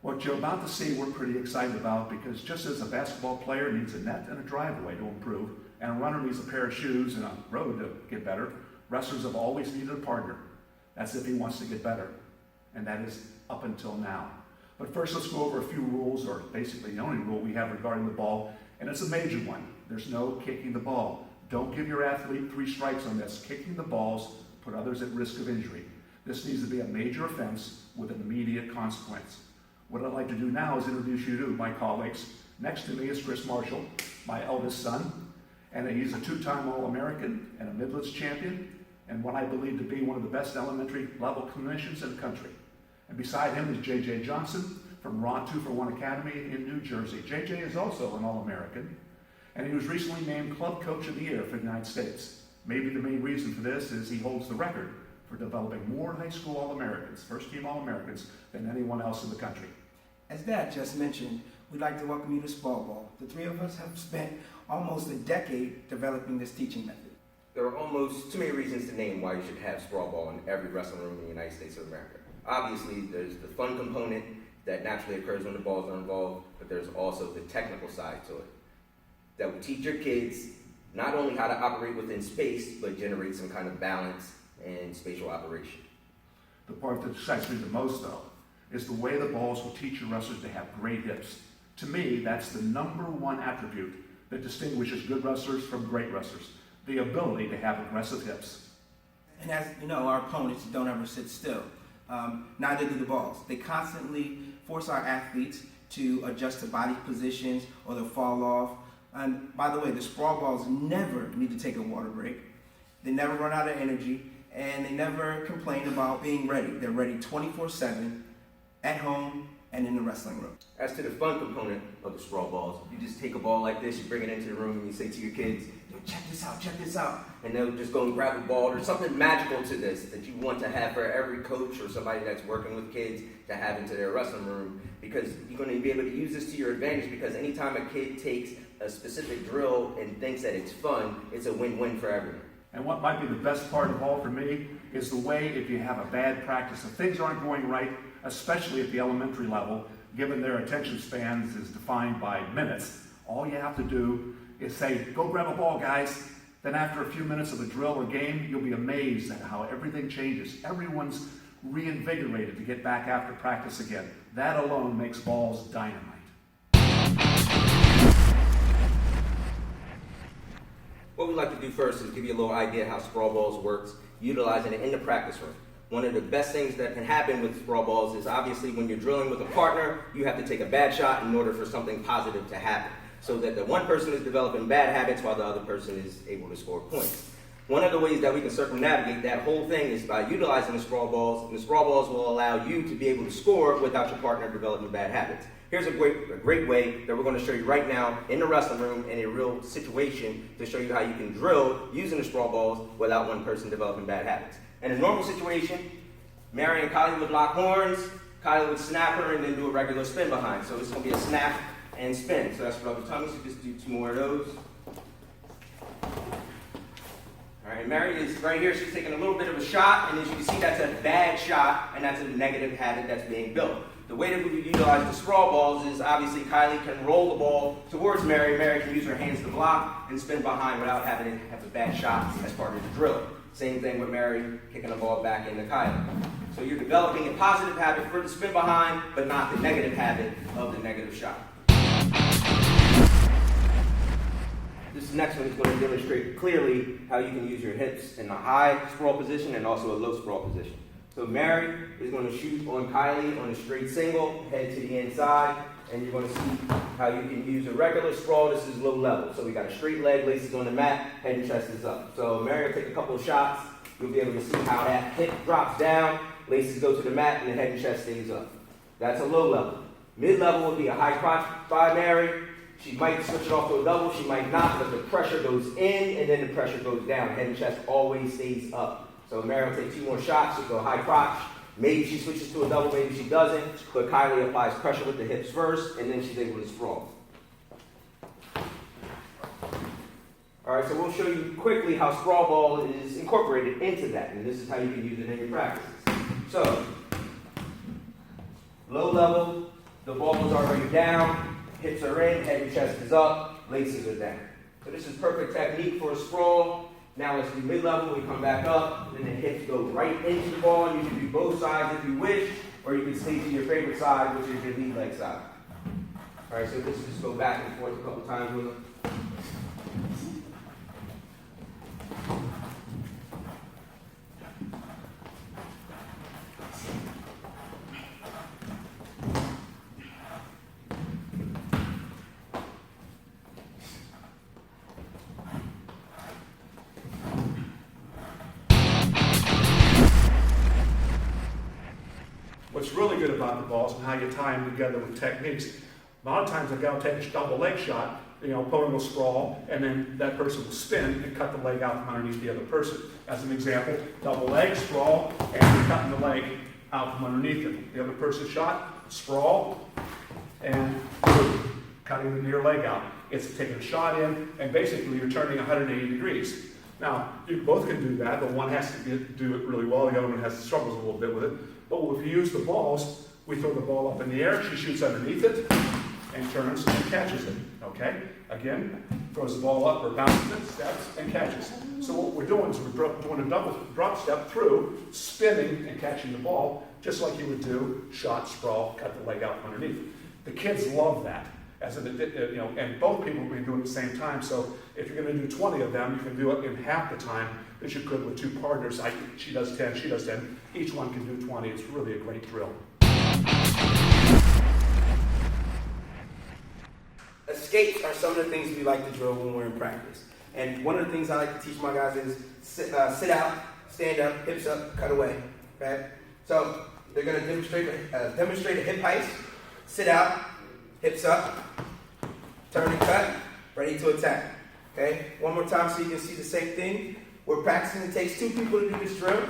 What you're about to see, we're pretty excited about, because just as a basketball player needs a net and a driveway to improve, and a runner needs a pair of shoes and a road to get better, wrestlers have always needed a partner. That's if he wants to get better, and that is up until now. But first, let's go over a few rules, or basically the only rule we have regarding the ball, and it's a major one. There's no kicking the ball. Don't give your athlete 3 strikes on this. Kicking the balls put others at risk of injury. This needs to be a major offense with an immediate consequence. What I'd like to do now is introduce you to my colleagues. Next to me is Chris Marshall, my eldest son, and he's a 2-time All-American and a Midlands champion, and what I believe to be one of the best elementary level clinicians in the country. And beside him is J.J. Johnson from Raw 2 for 1 Academy in New Jersey. J.J. is also an All-American, and he was recently named Club Coach of the Year for the United States. Maybe the main reason for this is he holds the record for developing more high school All-Americans, first-team All-Americans, than anyone else in the country. As Dad just mentioned, we'd like to welcome you to Sprawl Ball. The 3 of us have spent almost a decade developing this teaching method. There are almost too many reasons to name why you should have Sprawl Ball in every wrestling room in the United States of America. Obviously, there's the fun component that naturally occurs when the balls are involved, but there's also the technical side to it that will teach your kids not only how to operate within space, but generate some kind of balance and spatial operation. The part that excites me the most, though, is the way the balls will teach your wrestlers to have great hips. To me, that's the #1 attribute that distinguishes good wrestlers from great wrestlers, the ability to have aggressive hips. And as you know, our opponents don't ever sit still. Neither do the balls. They constantly force our athletes to adjust to body positions or they'll fall off. And by the way, the Sprawl Balls never need to take a water break. They never run out of energy, and they never complain about being ready. They're ready 24/7 at home and in the wrestling room. As to the fun component of the Sprawl Balls, you just take a ball like this, you bring it into the room, and you say to your kids, check this out, and they'll just go and grab a ball. There's something magical to this that you want to have for every coach or somebody that's working with kids to have into their wrestling room, because you're going to be able to use this to your advantage, because anytime a kid takes a specific drill and thinks that it's fun, it's a win-win for everyone. And what might be the best part of all for me is the way, if you have a bad practice, if things aren't going right, especially at the elementary level, given their attention spans is defined by minutes, all you have to do is say, go grab a ball, guys. Then after a few minutes of a drill or game, you'll be amazed at how everything changes. Everyone's reinvigorated to get back after practice again. That alone makes balls dynamite. What we'd like to do first is give you a little idea how Sprawl Balls works, utilizing it in the practice room. One of the best things that can happen with Sprawl Balls is obviously when you're drilling with a partner, you have to take a bad shot in order for something positive to happen, so that the one person is developing bad habits while the other person is able to score points. One of the ways that we can circumnavigate that whole thing is by utilizing the Sprawl Balls, and the Sprawl Balls will allow you to be able to score without your partner developing bad habits. Here's a great way that we're going to show you right now in the wrestling room in a real situation to show you how you can drill using the Sprawl Balls without one person developing bad habits. In a normal situation, Mary and Kylie would lock horns, Kylie would snap her and then do a regular spin behind. So it's going to be a snap and spin. So that's rubber tummy, so just do 2 more of those. All right, Mary is right here, she's taking a little bit of a shot, and as you can see, that's a bad shot, and that's a negative habit that's being built. The way that we utilize the Sprawl Balls is obviously Kylie can roll the ball towards Mary. Mary can use her hands to block and spin behind without having to have a bad shot as part of the drill. Same thing with Mary kicking the ball back into Kylie. So you're developing a positive habit for the spin behind, but not the negative habit of the negative shot. This next one is going to demonstrate clearly how you can use your hips in a high sprawl position and also a low sprawl position. So Mary is going to shoot on Kylie on a straight single, head to the inside, and you're going to see how you can use a regular sprawl. This is low level. So we got a straight leg, laces on the mat, head and chest is up. So Mary will take a couple of shots. You'll be able to see how that hip drops down, laces go to the mat, and the head and chest stays up. That's a low level. Mid-level would be a high crotch by Mary. She might switch it off to a double, she might not, but the pressure goes in and then the pressure goes down. Head and chest always stays up. So Mary will take 2 more shots, she'll go high crotch. Maybe she switches to a double, maybe she doesn't, but Kylie applies pressure with the hips first, and then she's able to sprawl. All right, so we'll show you quickly how Sprawl Ball is incorporated into that, and this is how you can use it in your practices. So, low level, The ball is already down, hips are in, head and chest is up, laces are down. So this is perfect technique for a sprawl. Now let's do mid-level, we come back up, and then the hips go right into the ball. You can do both sides if you wish, or you can stay to your favorite side, which is your lead leg side. All right, so let's just go back and forth a couple times with them. What's really good about the balls and how you tie them together with techniques. A lot of times a guy will take a double leg shot, opponent will sprawl, and then that person will spin and cut the leg out from underneath the other person. As an example, double leg, sprawl, and you're cutting the leg out from underneath it. The other person's shot, sprawl, and cutting the near leg out. It's taking a shot in, and basically you're turning 180 degrees. Now, you both can do that, but one has to do it really well, the other one struggles a little bit with it. But if you use the balls, we throw the ball up in the air, she shoots underneath it, and turns and catches it, okay? Again, throws the ball up or bounces it, steps, and catches. So what we're doing is we're doing a double drop step through, spinning and catching the ball, just like you would do shot, sprawl, cut the leg out from underneath. The kids love that. And both people will be doing it at the same time. So if you're going to do 20 of them, you can do it in half the time that you could with two partners. She does 10, she does 10. Each one can do 20. It's really a great drill. Escapes are some of the things we like to drill when we're in practice. And one of the things I like to teach my guys is sit out, stand up, hips up, cut away. Okay? So they're going to demonstrate a hip heist, sit out, hips up, turn and cut, ready to attack. Okay? One more time so you can see the same thing. We're practicing. It takes two people to do this drill.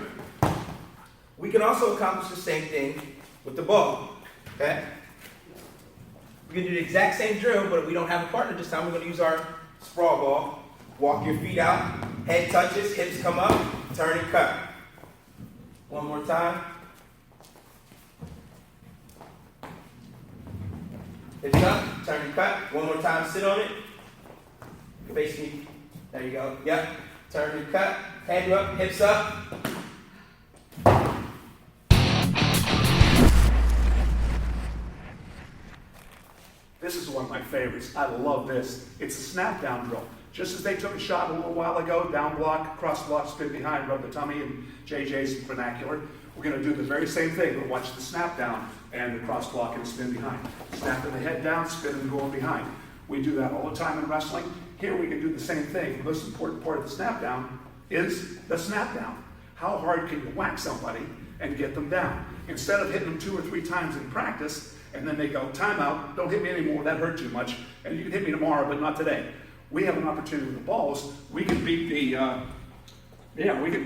We can also accomplish the same thing with the ball. Okay? We can do the exact same drill, but if we don't have a partner this time, we're going to use our sprawl ball. Walk your feet out, head touches, hips come up, turn and cut. One more time. Hips up, turn and cut. One more time, sit on it. Face me. There you go. Yep. Turn and cut. Hand up, hips up. This is one of my favorites. I love this. It's a snap down drill. Just as they took a shot a little while ago, down block, cross block, spin behind, rub the tummy, and JJ's vernacular, we're going to do the very same thing, but watch the snap down and the cross block and spin behind. Snapping the head down, spinning and going behind. We do that all the time in wrestling. Here we can do the same thing. The most important part of the snap down is the snap down. How hard can you whack somebody and get them down? Instead of hitting them 2 or 3 times in practice, and then they go, timeout, don't hit me anymore, that hurt too much, and you can hit me tomorrow, but not today. We have an opportunity with the balls. We can beat we can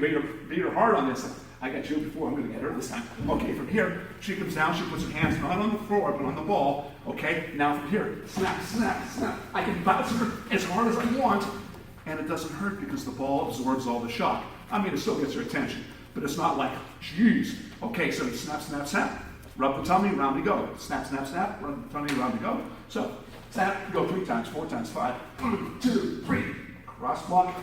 beat her hard on this. I got you before, I'm going to get her this time. Okay, from here, she comes down, she puts her hands not on the floor, but on the ball. Okay, now from here, snap, snap, snap. I can bounce her as hard as I want, and it doesn't hurt because the ball absorbs all the shock. I mean, it still gets her attention, but it's not like, geez. Okay, so snap, snap, snap. Rub the tummy, round we go. Snap, snap, snap, rub the tummy, round we go. So, snap, go 3 times, 4 times, 5. 1, 2, 3. Cross block,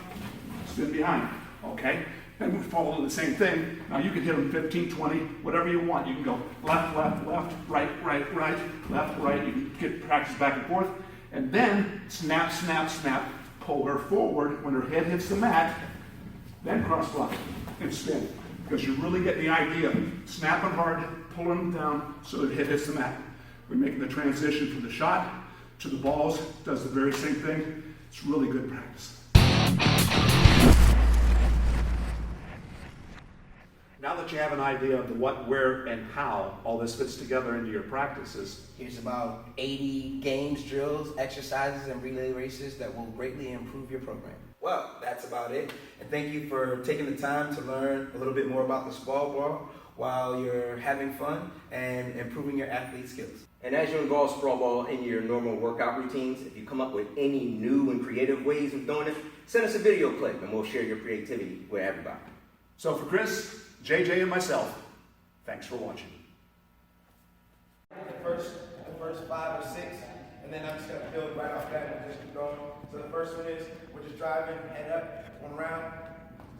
spin behind. Okay? Then we follow the same thing. Now you can hit them 15, 20, whatever you want. You can go left, left, left, right, right, right, left, right. You can get practice back and forth. And then snap, snap, snap. Pull her forward when her head hits the mat. Then cross block and spin. Because you really get the idea. Snapping hard, pulling them down so the head hits the mat. We're making the transition from the shot to the balls. Does the very same thing. It's really good practice. Now that you have an idea of the what, where, and how all this fits together into your practices, Here's about 80 games, drills, exercises, and relay races that will greatly improve your program. Well, that's about it. And thank you for taking the time to learn a little bit more about the Sprawl Ball while you're having fun and improving your athlete skills. And as you involve Sprawl Ball in your normal workout routines, if you come up with any new and creative ways of doing it, send us a video clip and we'll share your creativity with everybody. so for Chris, JJ, and myself, thanks for watching. The first first 5 or 6, and then I'm just going to build right off that and just keep going. So the first one is, we're just driving, head up, 1 round.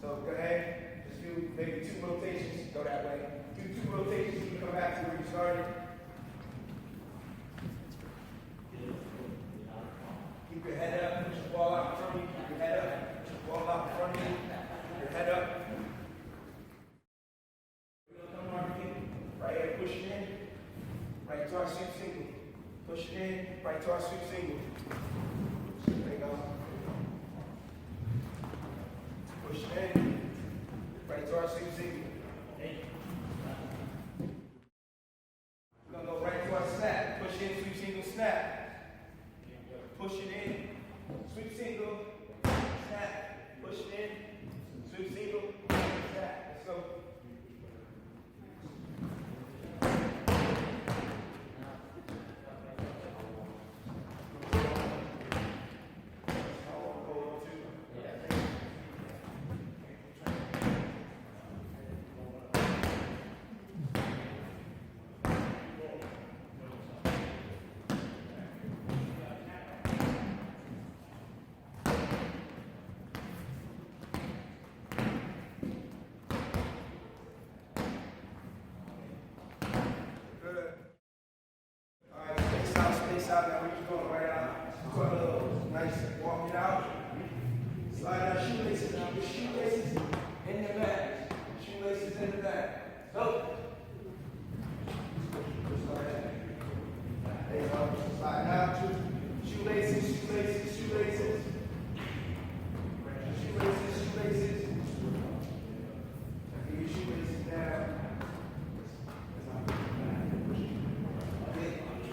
So go ahead, just do maybe 2 rotations, go that way. Do 2 rotations, you come back to where you started. Keep your head up, push the ball out in front of you, keep your head up, push the ball out in front of you, keep your head up. Right here, push it in, right to our sweep single. Push it in, right to our sweep single. There you go. Push it in, right to our sweep single. We're going to go right to our snap. Push in, sweep single, snap. Push it in, sweep single, snap. Push it in, sweep single, snap. Let's go. Out now, we're just going right out. Put a little nice walk it out. Slide our shoelaces out. The shoelaces in the back. Shoelaces in the back. Go. There you go. Slide out. Shoelaces, shoelaces, shoelaces. Shoelaces, shoelaces. Get your shoelaces down.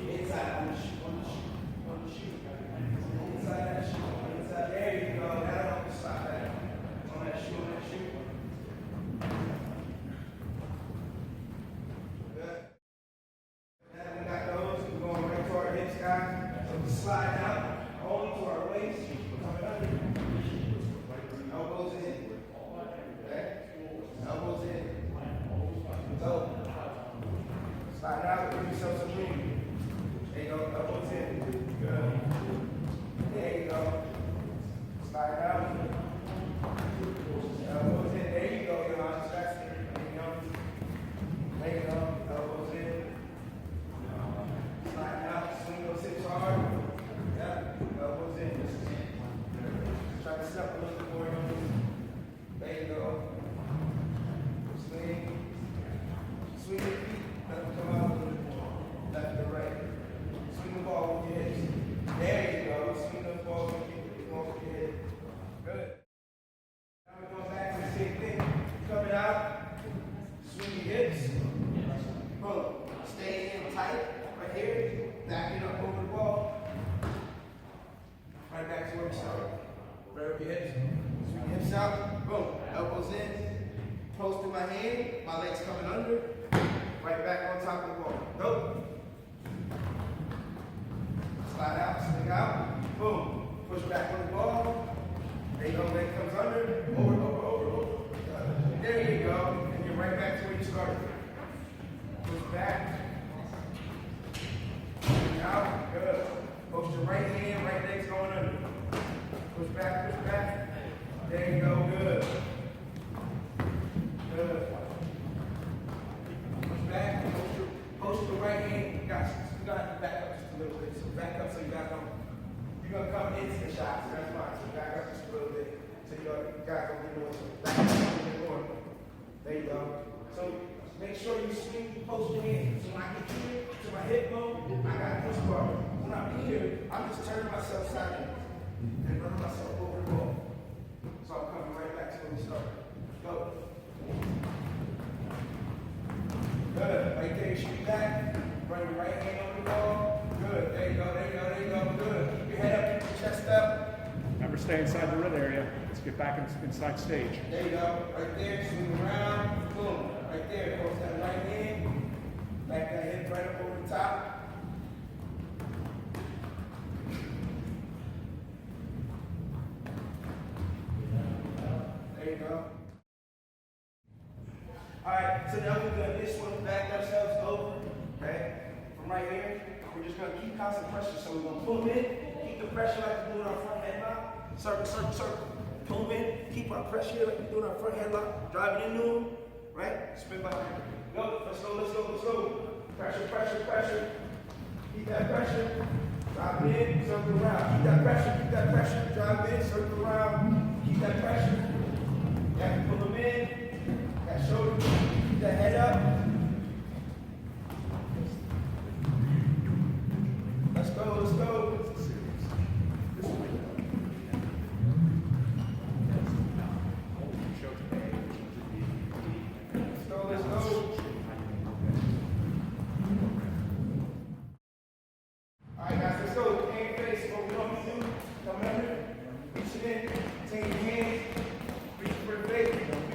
Inside on the shoe. There you go. That'll help you stop that. On that shoe, Good. Now we got those. We're going right to our hips, guys. So we slide out, only to our waist. Coming under. Elbows in. Okay? Elbows in. So, slide out, give yourself some room. There you go. Elbows in. Good. There you go. Slide out. Elbows in. There you go, your arms. That's it. There you go. Elbows in. Slide out. Swing those hips hard. Yep. Elbows in. Try to step a little bit more. There you go. Swing. Swing your feet. Let them come out a little bit more. Left to right. Swing the ball with your hips. There you go. Swing the ball with your head. Good. Now we're going back to the same thing. Coming out. Swing your hips. Boom. Stay in tight. Right here. Backing up over the ball. Right back to where we started. Right over your hips. Swing your hips out. Boom. Elbows in. Close to my hand. My legs coming under. Right back on top of the ball. Go. Slide out, swing out, boom. Push back on the ball. There you go, leg comes under, over. There you go, and you're right back to where you started. Push back. Swing out, good. Push the right hand, right leg's going under. Push back. There you go, good. Good. Push back, push the right hand. You got to back up just a little bit. So back up so you got you're going to come into the shot. So that's fine. So back up just a little bit. So you got to get more. Back up a little bit more. There you go. So make sure you swing, post your hand. So when I get here to my hip bone, I got this part. When I'm here, I'm just turning myself sideways and running myself over the ball. So I'm coming right back to where we started. Go. Good. Right there, you should be back. Run your right hand over the ball. Good. There you go. Good. Keep your head up, keep your chest up. Remember, stay inside the red area. Let's get back inside stage. There you go. Right there. Swing around. Boom. Right there. Close that right hand. Back that hip right up over the top. There you go. All right. So now we're going to this one back ourselves over. Okay. From right here, we're just going to keep constant pressure. So we're gonna pull them in, keep the pressure like we're doing our front headlock. Circle, circle, circle. Pull them in, keep our pressure like we're doing our front headlock. Drive it into them, right? Spin back. Go, let's go, let's go, let's go. Pressure, pressure, pressure. Keep that pressure. Drive it in, circle around. Keep that pressure, drive in, circle around. Keep that pressure. You have to pull them in. That shoulder, keep that head up. Let's go, let's go. Let's go. Alright guys, let's go. Hand face, what we want to do. Come under, reach it in, take your hands, reach for the face.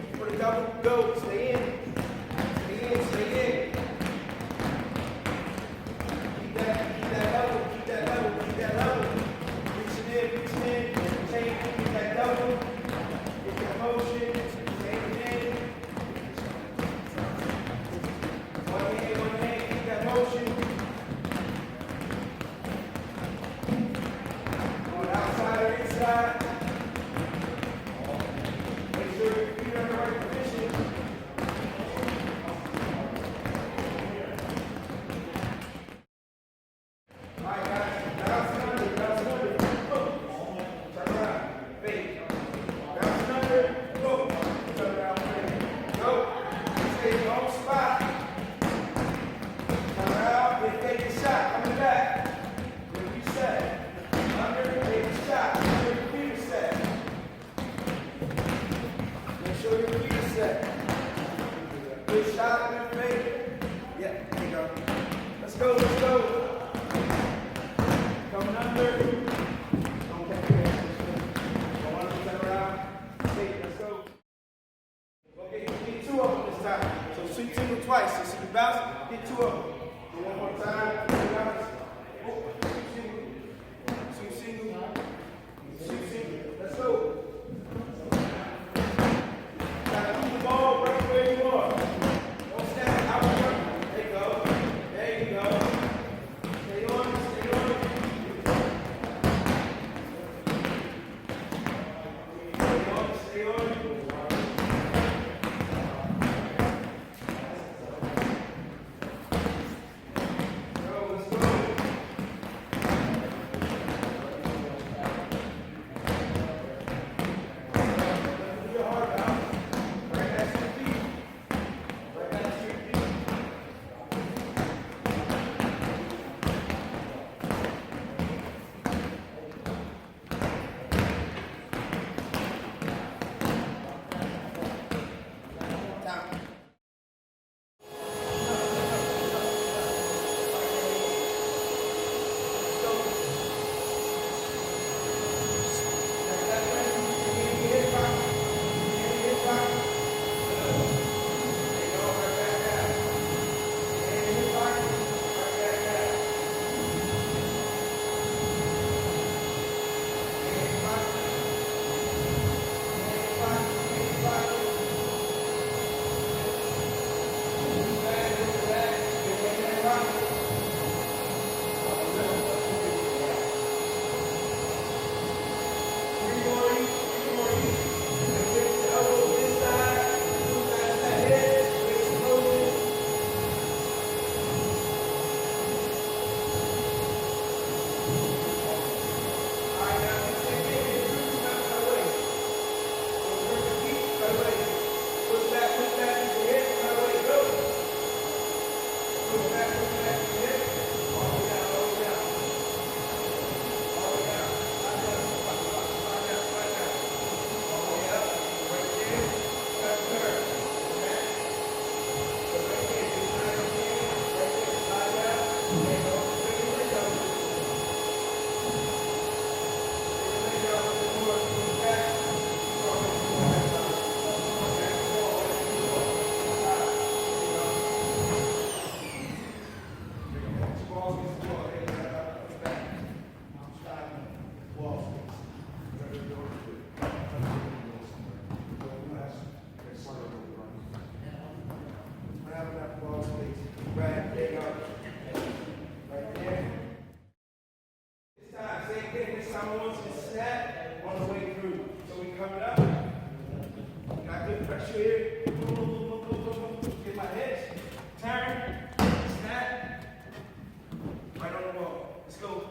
Let's go.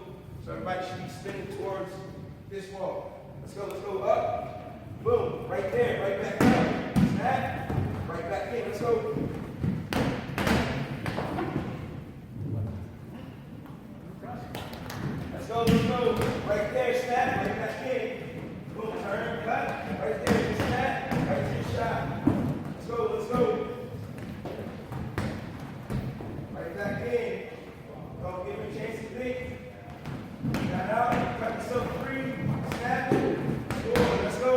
So everybody should be spinning towards this wall. Let's go up. Boom, right there, right back up. Snap, right back in, let's go. Let's go. Right there, snap, right back in. Boom, turn, cut. Right there, snap, right to your shot. Let's go. Right back in. Don't give me a chance to think. Got out, cut yourself free, snap, score, let's go.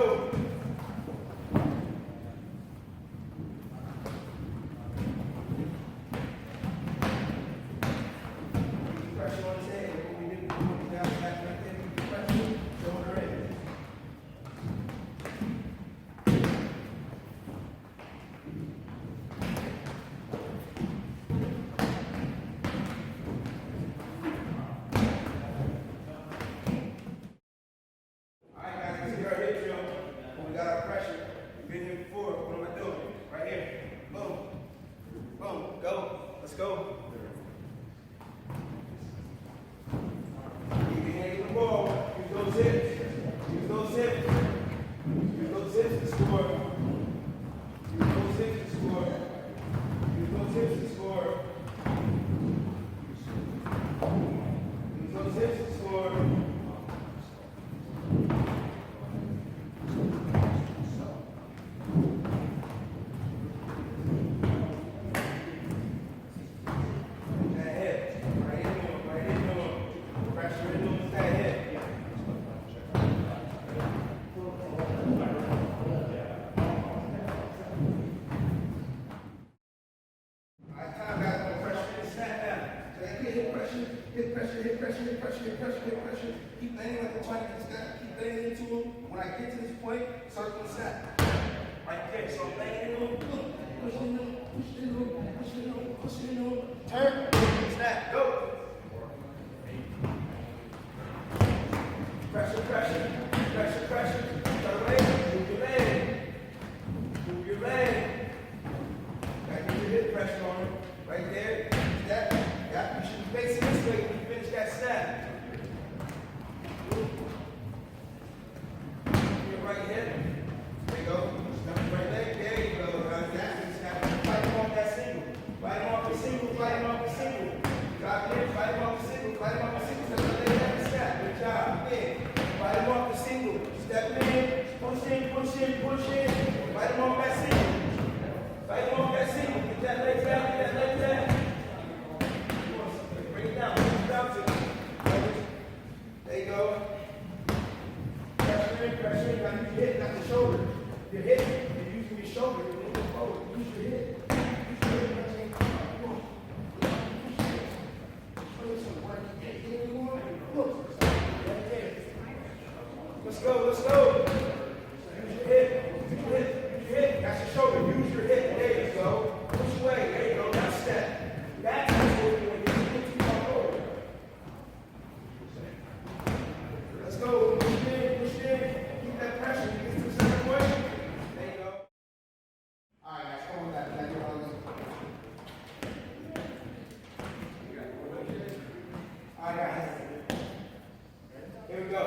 Pressure on his head, what we did, down, back, right there, pressure, shoulder in. Alright guys, this is our hip drill. We got our pressure. We've been here before. What am I doing? Right here. Boom. Boom. Go. Let's go. Keep your hand in the ball. Use those hips. Use those hips. Use those hips to score. Use those hips to score. Use those hips to score. Use those hips to score. Hip pressure. Keep landing like we're trying to get this guy. Keep landing into him. When I get to this point, circle and snap. Right there. So I'm landing into him. Push into him. Push into him. Push into him. Push into him. Turn. Snap. Go. Pressure. Turn away. Move your leg. Move your leg. Gotta get your hip pressure on him. Right there. That. Yeah. You should be facing this way when you finish that snap. Right hip. There you go. Step your right leg. There you go. Fight him off that single. Fight him off the single. Drop in. Fight him off the single. Step your leg back and snap. Good job. In. Fight him off the single. Step in. Push in. Fight him off that single. Get that leg down. Bring it down. Bounce it. There you go. Pressure, you gotta use your hip, not the shoulder. Your hip, you're using your shoulder, you're moving forward. Use your hip. Let's go. Use your hip. That's your shoulder. Use your hip. There you go. Push away. There you go. Now step. That's what you're doing. You're too far forward. Let's go. Push in. Keep that pressure. You get to the center point. There you go. All right, guys, come on back. All right, guys. Here we go.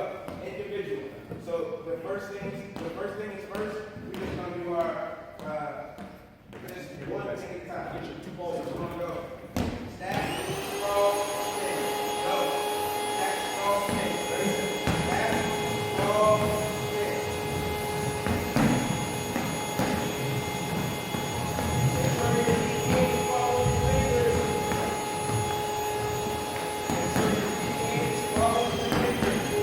Individual. So the first thing is first. We're just gonna do our just one thing at a time. Get your 2 balls. So we're gonna go. Stack, sprawl, spin. Go. Stack, sprawl, spin. Ready? Stack, sprawl, spin. Make sure you're keeping follow your fingers. Make sure you're keeping follow your fingers.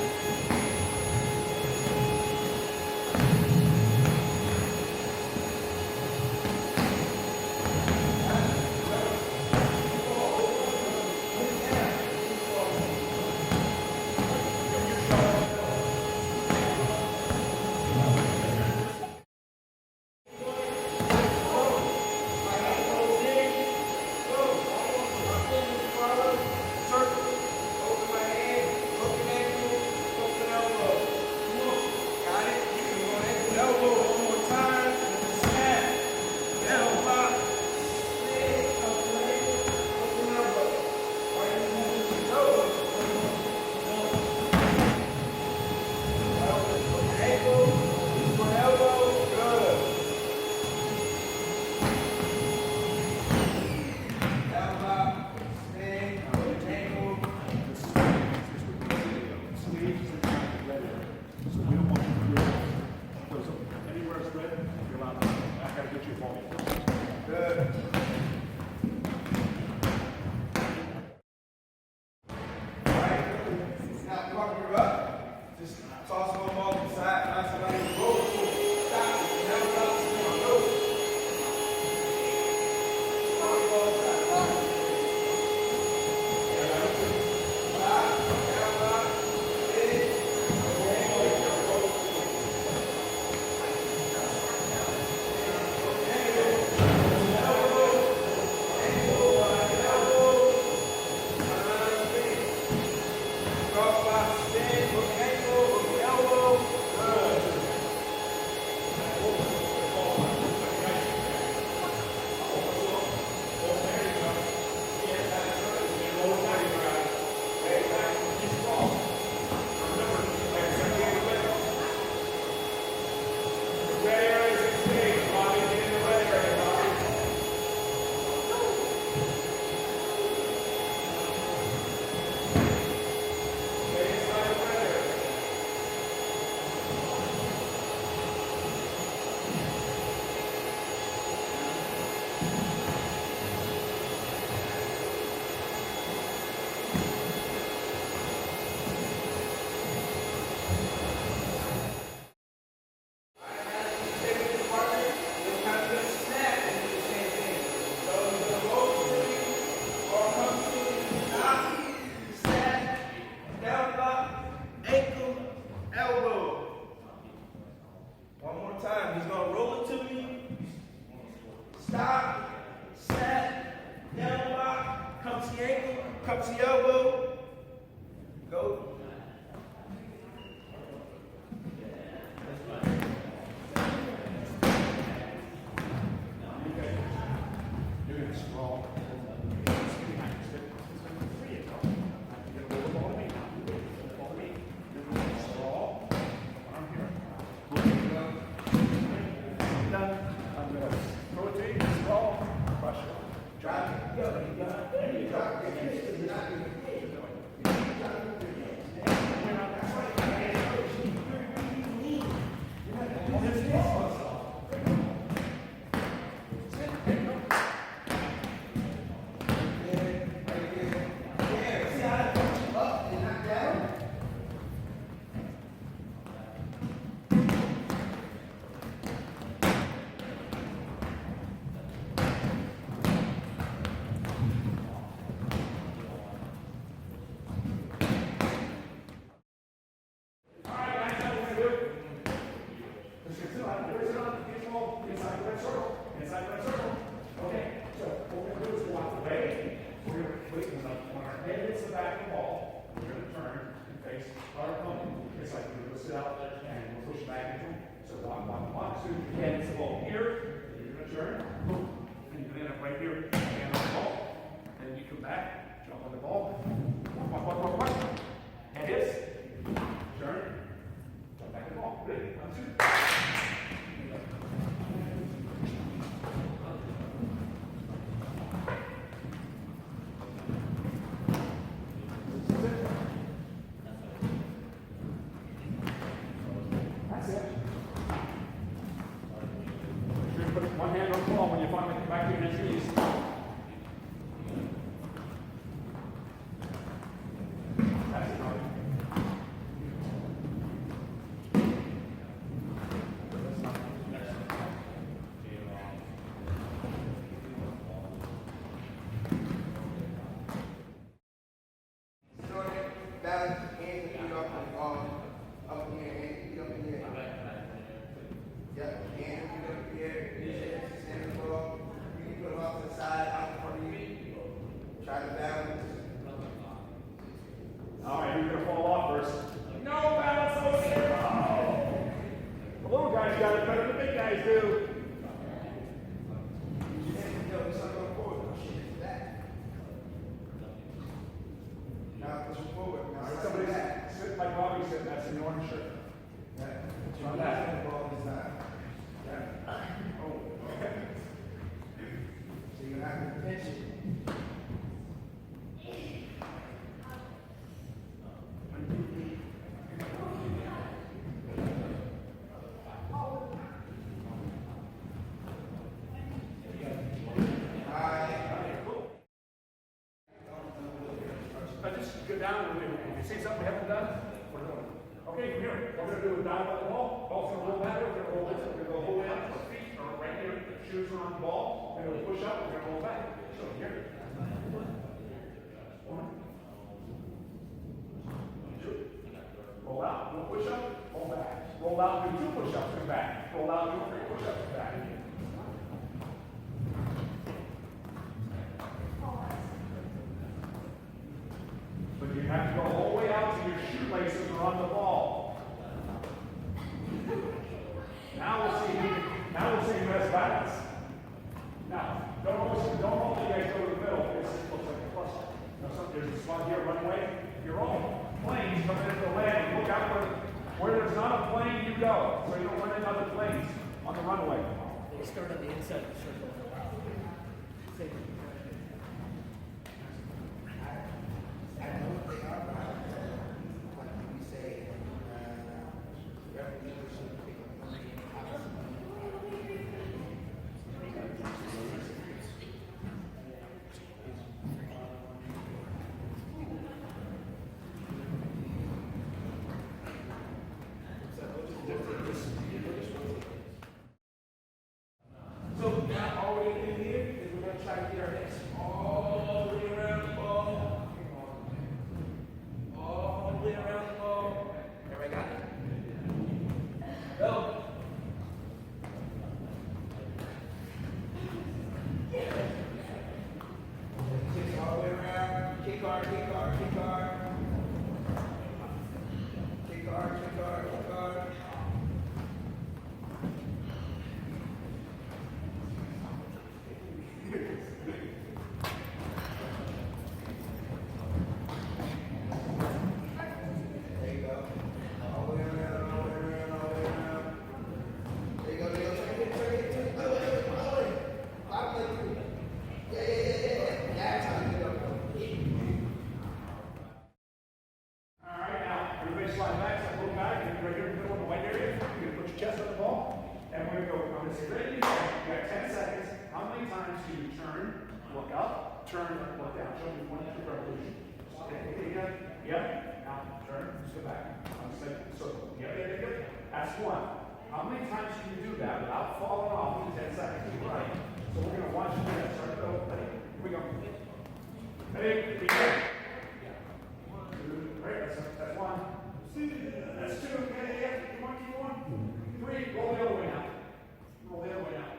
Cross box, spin, hook ankle, hook elbow. Good. Stop, set, down block, come to the ankle, come to the elbow, go. You're going to sprawl. Again, it's a ball here, you're going to turn, boom, and you're going to end up right here, hand on the ball. Then you come back, jump on the ball, walk. And hits, turn, jump back to the ball. Ready? 1, 2. That's it. Put one hand on the ball when you finally come back to your knees. That's it, Harvey. Balance, hands and feet up in the air, hands and feet up in the air. Yep, hands and feet up in the air. Stand the ball. You can put them off to the side, out in front of you. Try to balance. All right, you're going to fall off first. No balance over there. Oh. The little guys got it better than the big guys do. Now push forward. Now All right, slide somebody back. sit like Bobby said, that's in the orange shirt. Yeah. On that. The ball is not. Yeah. Oh. So you have to pinch it. Just go down and if you see something we haven't done, we're doing it. Okay, from here, we're going to do a dive on the ball. Ball's going to roll back, we're going to roll this, we're going to go hold down, our feet are right here, the shoes are on the ball, and we'll push up, we're going to roll back. So here. 1, 2. Roll out, we'll push up, roll back. Roll out, do 2 push-ups, come back. Roll out, do 3 push-ups, come back. But you have to go all the way out to your races are on the ball. Now we'll see who has balance. Now, don't only guys go to the middle. This looks like a cluster. There's a spot here, runway. Your own planes coming into the landing. Look out where there's not a plane, you go. So you don't run into other planes on the runway. They start on the inside of the circle. So now all we're going to do here is we're going to try to get our hips all the way around the ball. All the way around the ball. Everybody got it? Go. Hips all the way around. Kick hard, kick hard, kick hard. Kick hard, kick hard, kick hard. Look up, turn, look down. Show me 1, 2 revolution. Okay, again. Yep. Now turn. Let's go back. I'm saying circle. Yep. That's 1. How many times can you do that without falling off in 10 seconds? Right. So we're going to watch you do that. Start to go. Ready? Here we go. Ready? Begin. 2. Right. That's 1. That's 2. Yeah. Come on, keep going. 3. Roll the other way now. Roll the other way now.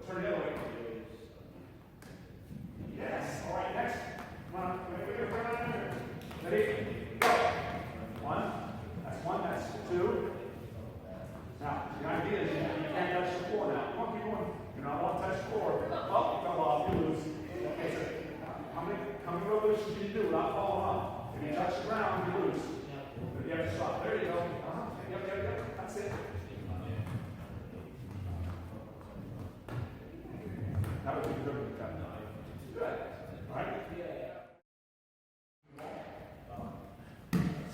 Turn the other way. Yes. All right, next. Come on. Ready? Go. 1. That's 1. That's 2. Now, the idea is you can't touch the floor now. Come on, keep going. You're not allowed to touch the floor. Oh, you fell off. You lose. Okay, so how many revolutions do you do without falling off? If you touch the ground, you lose. But you have to stop. There you go. Yep. That's it. That would be good with that. Good. All right.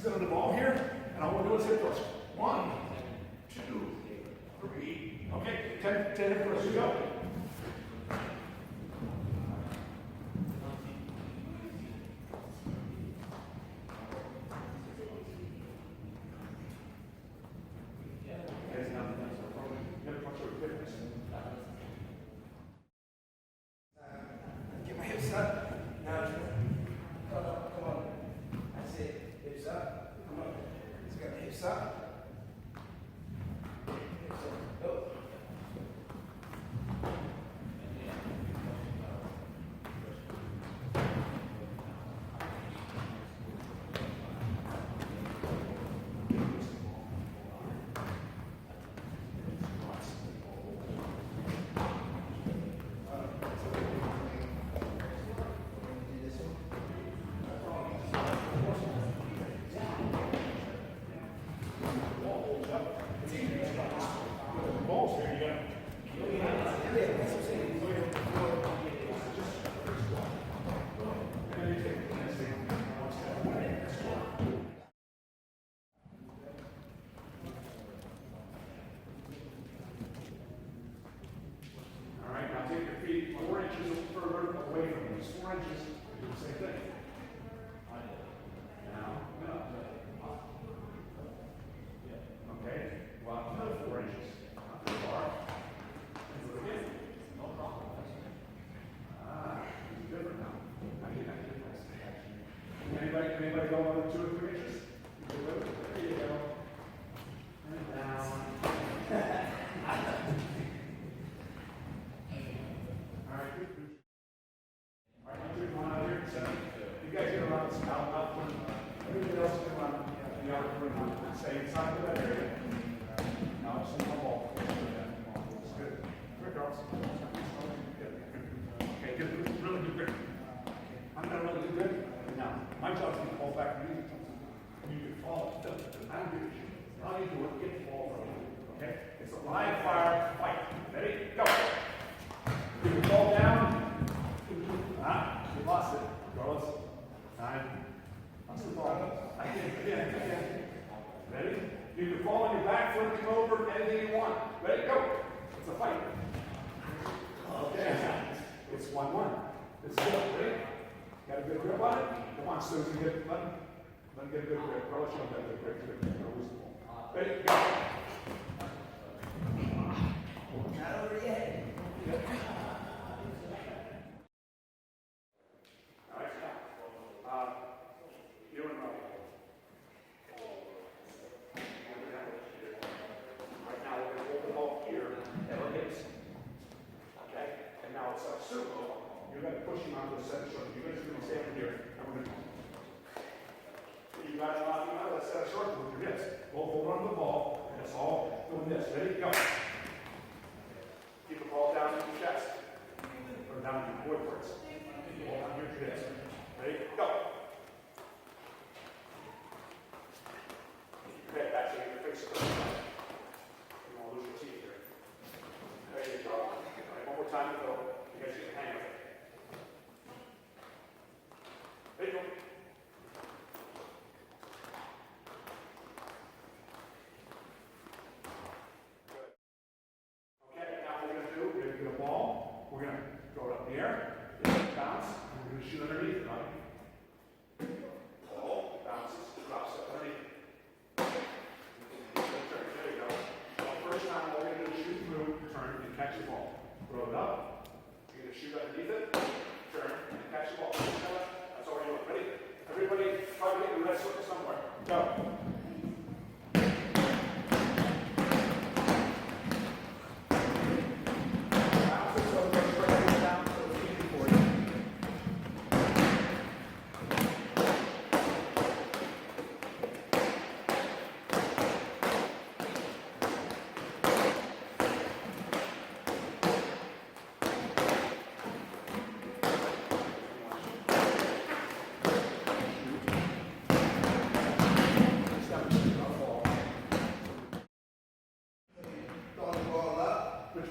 Sit on the ball here, and all we'll do is hit first. 1, 2, 3. Okay, 10 hit first. You go. Get my hips up. Now, come on. That's it. Hips up. Come on. Let's get my hips up. Hips up. Go. Balls here, you got. All right, now take your feet 4 inches further away from you. 4 inches. Do the same thing. Now, okay. Well, another 4 inches. Not too far. Do it again. No problem. It's different now. I get that. Anybody go another 2 or 3 inches? There you go. And down. All right, good. All right, you one out here. 7. You guys get around this out. Everybody else can run. down and do it. All you do is get the ball from you. Okay? It's a live fire fight. Ready? Go. Keep the ball down. You lost it. Girls. Time. Lost the ball. Again. Ready? You can fall on your back, flip over, anything you want. Ready? Go. It's a fight. Okay. It's 1-1. It's good. Ready? Got a good grip on it? Come on, Susan. Let me get a good grip. Girl, show them a good grip. Ready? Go. Not over yet. All right, now. You and Robbie. Right now, we're going to hold the ball here at our hips. Okay? And now it's a circle. You're going to push him onto the center circle. You guys are going to stand here, and we're going to. You guys are knocking out of that center circle with your hips. Both hold on to the ball, and it's all doing this. Ready? Go. Keep the ball down to your chest, or down to your board parts. Keep the ball down here to your hips. Ready? Go. Keep your head back so your face is you won't lose your teeth here. There you go. All right, one more time to go. You guys get the hang of it. There you go. Shoot underneath it, right? Ball, bounces, drops up underneath. There you go. Well, first time, all you're going to do is shoot through, turn, and catch the ball. Throw it up. You're going to shoot underneath it, turn, and catch the ball. That's all you're doing. Ready? Everybody, try to get the red circle somewhere. Go.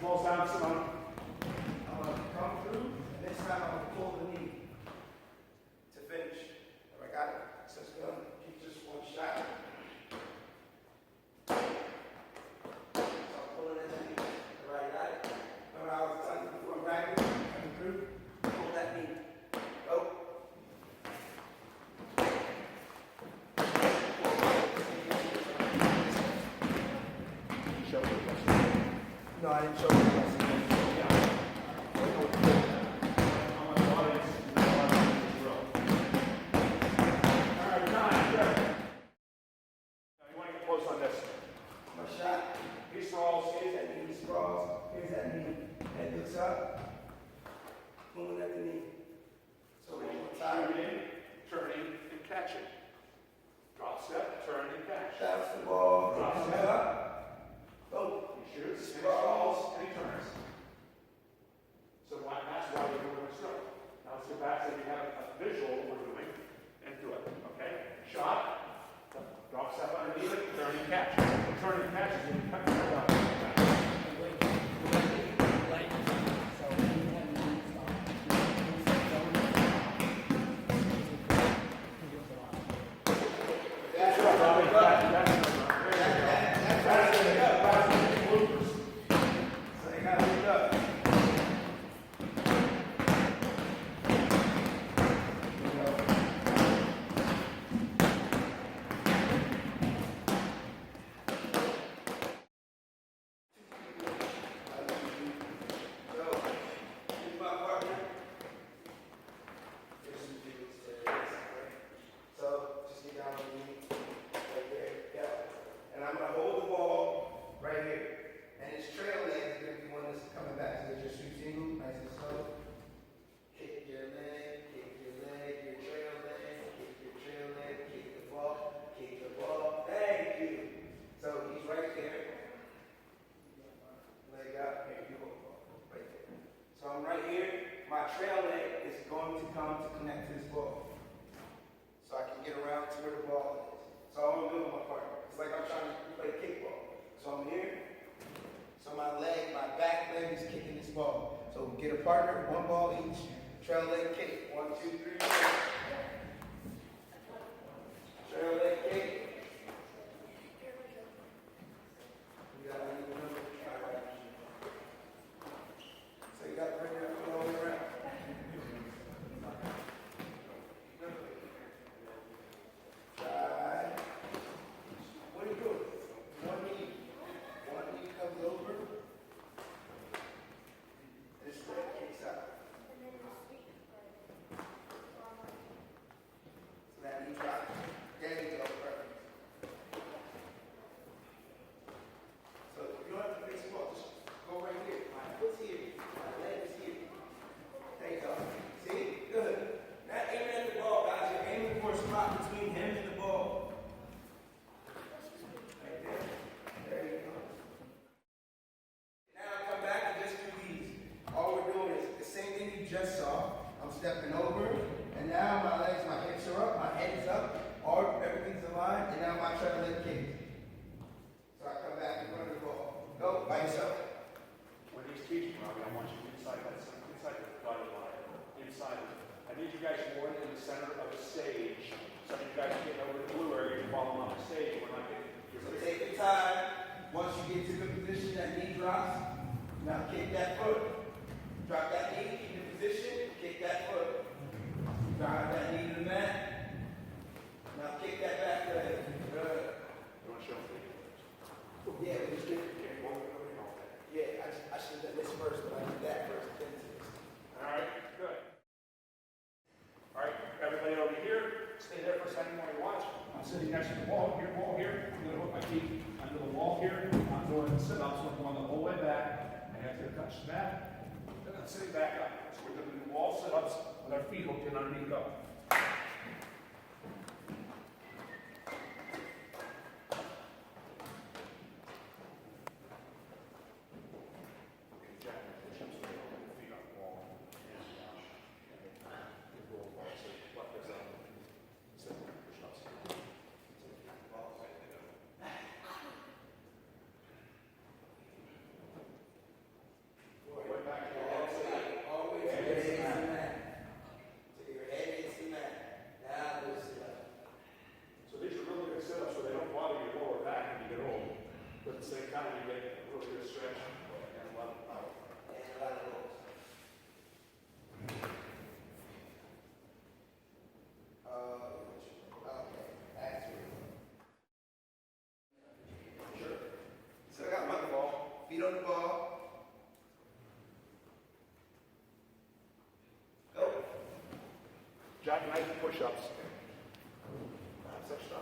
Falls down, Simone. I'm going to come through, and this time I'm going to pull the knee to finish. I got it. So it's going to keep just one shot. So I'm pulling in the knee. All right, got it? Remember I was telling you before grappling, coming through, pull that knee. Go. No, I didn't show you. Here's that knee. Head looks up. Pulling at the knee. So one more time. Turning, and catching. Drop step, turn, and catch. Taps the ball. Drop Head step. up. Go. He shoots, and he falls, and he turns. So that's why we're doing a stroke. Now let's go back so we have a visual of what we're doing, and do it. Okay? Shot. Drop step underneath it, turn and catch. The turn and catch is when you cut the head out. So I'm here. So my back leg is kicking this ball. So get a partner, one ball each. Trail leg kick. 1, 2, 3, 4. Trail leg kick. You gotta leave the number. So you gotta bring that foot all the way around. Try. What are you doing? One knee comes over. This leg kicks out. So that knee drops. There you go, perfect. So you don't have to face the ball, just go right here. My foot's here, my leg is here. There you go. See? Good. Now aiming at the ball, guys. You're aiming for a spot between him and the ball. Right there. There you go. Now come back and just do these. All we're doing is the same thing you just saw. I'm stepping over, and now my legs, my hips are up, my head is up, everything's aligned, and now my trail leg kick. So I come back in front of the ball. Go by yourself. When he's teaching, Robbie, I want you inside that inside the dotted line. Inside. I need you guys more in the center of the stage. Some of you guys are getting over the blue area and following on the stage. We're not getting. So take your time. Once you get to the position, that knee drops. Now kick that foot. Drop that knee, keep the position, kick that foot. Drive that knee to the mat. Now kick that back leg. Good. You want to show me? Yeah, we just did. Yeah, I should have done this first, but I did that first. Then this. All right, good. All right, everybody over here, stay there for a second while you watch. I'm sitting next to the wall here. I'm going to put my feet under the wall here. I'm doing sit-ups. I'm going the whole way back. I have to touch the mat. And then sitting back up. So we're going to do wall sit-ups with our feet hooked in underneath up. Feet on the ball. Go. Jackknife push-ups. Such strong.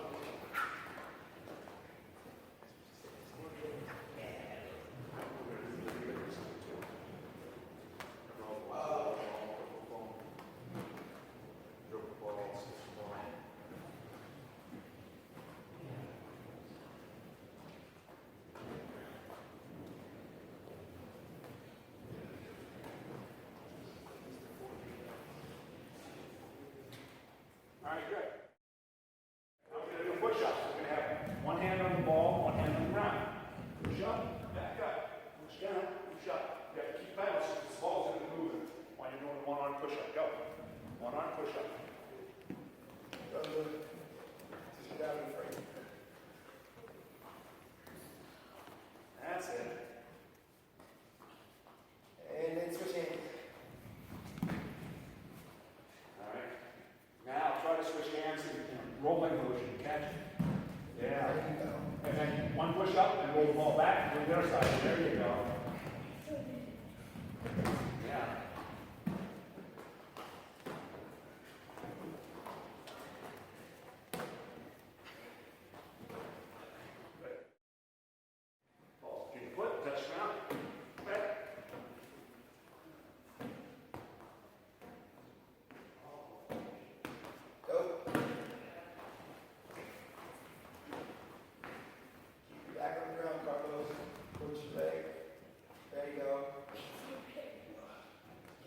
All right, good. Now we're going to do push-ups. We're going to have one hand on the ball, one hand on the ground. Push up, back up, push down, push up. You have to keep balance because this ball's going to be moving while you're doing a one-arm push-up. Go. One-arm push-up. Go good. Just get out of the frame. That's it. And then switch hands. All right. Now try to switch hands in rolling motion. Catch it. Yeah. There you go. And then one push up and roll the ball back to the other side. There you go. Yeah. Good. Ball. Keep your foot, touch the ground. Back. Go. Keep your back on the ground, Carlos. Push your leg. There you go.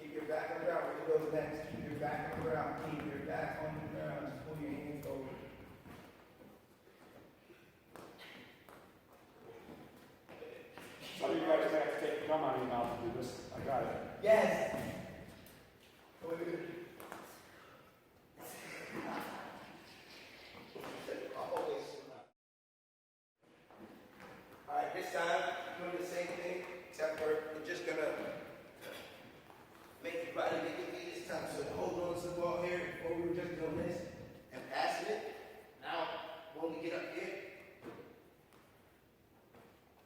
Keep your back on the ground. Where goes next? Keep your back on the ground. Keep your back on the ground. Just pull your hands over. around your mouth and do this. I got it. Yes. All right, this time, doing the same thing, except for we're just gonna make your body make it eat this time. So hold on to the ball here, before we were just doing this, and passing it. Now, when we get up here,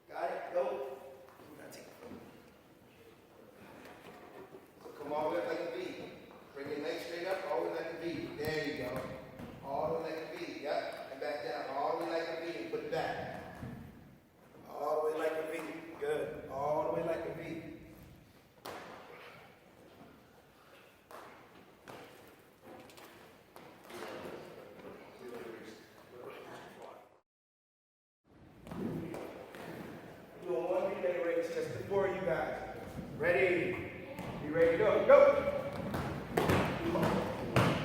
got it, go. We're gonna take it. So come all the way up like a V. Bring your legs straight up, all the way like a V. There you go. All the way like a V, yep. And back down, all the way like a V, and put it back. All the way like a V. Good. All the way like a V. Doing one relay race just the four of you guys. Ready? Be ready to go. Go!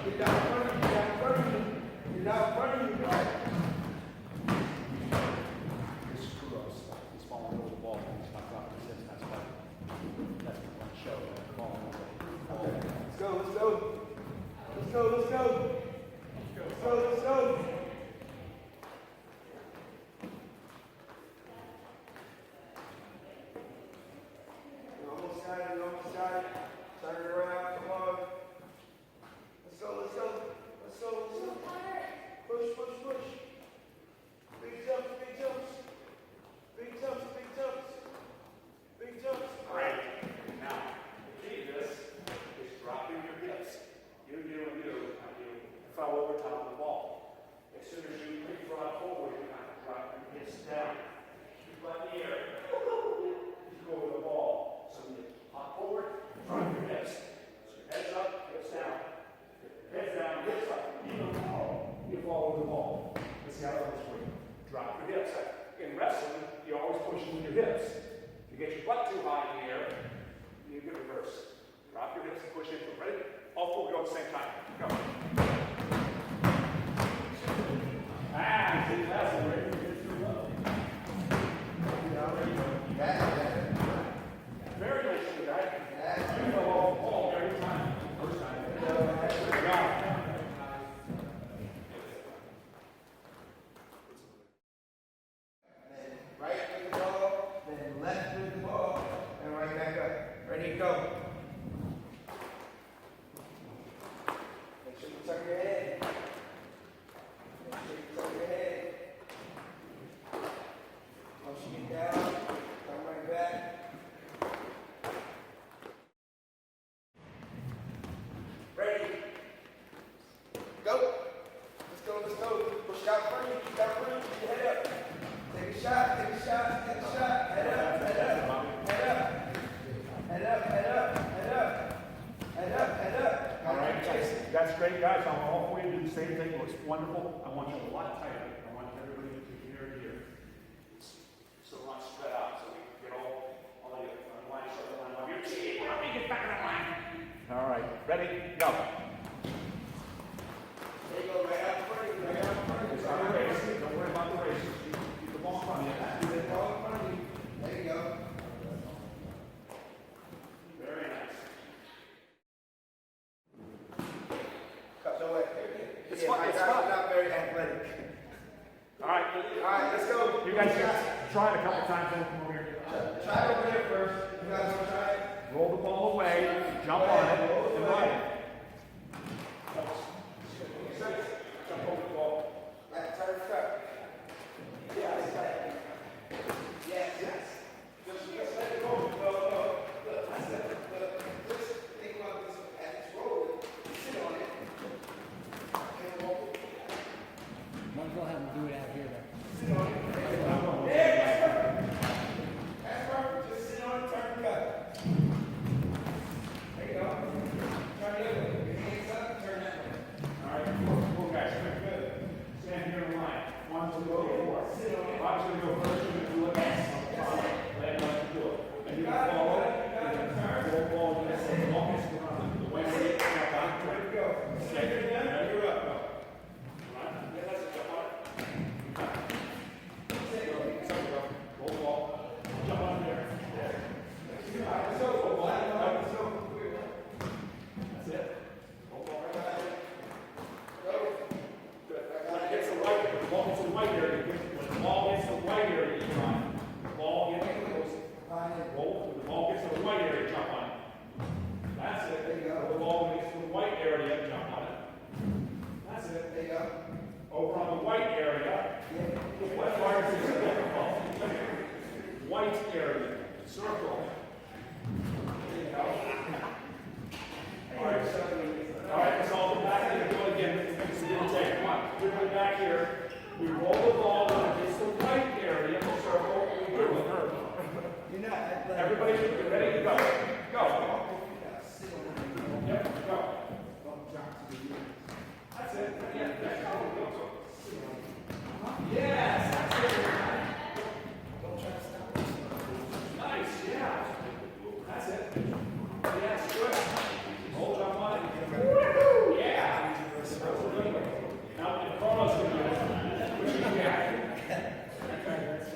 Get down in front of you. Get down in front of you. Get down in front of you. All right. Screw us. He's falling over the ball. He's not dropping his hips. That's why. That's the one show. Falling over the ball. Let's go, let's go. Let's go, let's go. Let's go, let's go. You almost got it, you almost got it. Turn it around, come on. Let's go, let's go. Let's go, let's go. Push, push, push. Big jumps, big jumps. Big jumps, big jumps. Big jumps. All right. Now, the key to this is dropping your hips. You, and you. Fell over top of the ball. As soon as you leapfrog forward, you have to drop your hips down. You butt in the air. You go with the ball. So when you hop forward, drop your hips. So your head's up, hips down. Heads down, hips up. You don't fall. You fall over the ball. Let's see how that works for you. Drop your hips. In wrestling, you're always pushing with your hips. If you get your butt too high in the air, you get reverse. Drop your hips and push into it. Ready? All four go at the same time. Go. See, that's the way it gets too low. Very nice, guy. You go off the ball every time. First time. Then right with the ball, then left with the ball, and right back up. Ready, go. Make sure you tuck your head. Make sure you tuck your head. Pushing it down, come right back. Ready? Go. Let's go, let's go. Push it out front of you, keep out front of you, keep your head up. Take a shot, take a shot, take a shot. Head up, head up, head up. Head up, head up, head up. Head up, head up. All right, guys. That's great, guys. I want all four of you to do the same thing. It looks wonderful. I want you a lot tighter. I want everybody to be here and here. So we're not spread out so we can get all the line, short line of your team. Let me get back in that line. All right, ready? Go. There you go, right out in front of you, right out in front of you. It's not a race. Don't worry about the race. Keep the ball in front of you. Keep the ball in front of you. There you go. Very nice. Cut the way. It's Yeah, fun, my it's guys fun. are not very athletic. All right. All right, let's go. You guys can try it a couple times. Then come over here. Try it over there first. You guys want to try it? Roll the ball away. Jump on it. And run it. Jump over the ball. Left turn cut. Yes. Yes, yes. Just let it go. No. Just think about this as it's rolling. Sit on it. And roll. Might as well have them do it out here then. Sit on it. There, that's perfect. That's perfect. Just sit on it, turn cut. There you go. Turn the other way. Your hands up, turn that way. All right. Cool, guys. Good. Stand here in line. 1, 2, 3, 4. Bob's going to go first. You're going to do it. Let him do it. And you can follow it. Roll ball. As long as you're on the way. Ready to go. Okay. You're up. Go. Yeah, that's it. Jump on it. Roll the ball. Jump on there. There. We roll the ball when it hits the right area in the circle. We do it. You're not athletic. Everybody, get ready to go. Go. Yep, go. That's it. Yeah, that's how it goes. Yes, that's it. Nice, yeah. That's it. Yes, good. Hold up on it. Yeah. Now, Carlos going to do it. Yeah.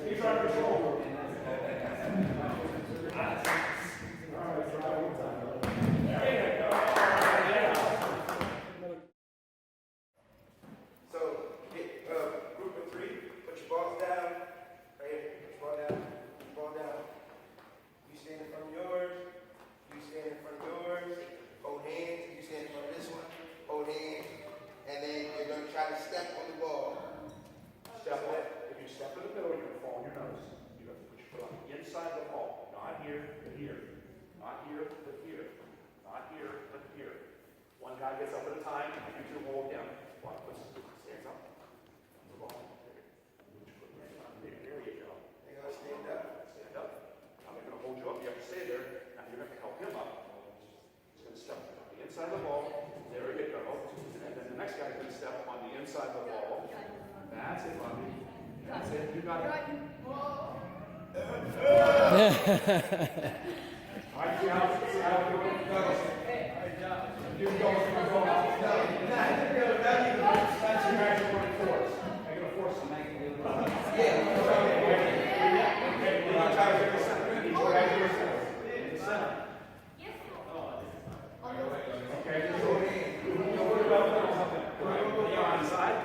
He's our controller. So, group of three, put your balls down. Right here, put your ball down, put your ball down. You stand in front of yours, you stand in front of yours, hold hands, you stand in front of this one, hold hands, and then you're going to try to step on the ball. Step on it. If you step in the middle, you're going to fall on your nose. You have to put your foot on the inside of the ball. Not here, but here. Not here, but here. Not here, but here. One guy gets up at a time, you two hold him. One puts stands up. The ball. There you go. They're going to stand up. Stand up. I'm going to hold you up. You have to stay there. Now you're going to help him up. He's going to step on the inside of the ball. There you go. And then the next guy's going to step on the inside of the ball. That's it, Bobby. That's it. You got it. All right, see how it goes. You go. That's your magic word force. I'm going to force him. Okay, we're going to try to get the center. He's right here. In the center. Okay, don't worry about something. Right, on the side.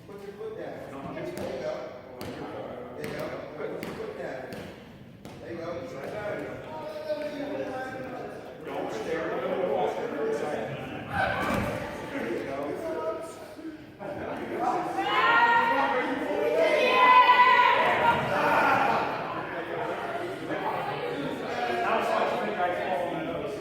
Put your foot down. No, There you go. There you go. Put your foot down. There you go. don't stare at the wall. There you go. Now it's like the guy falling on the nose.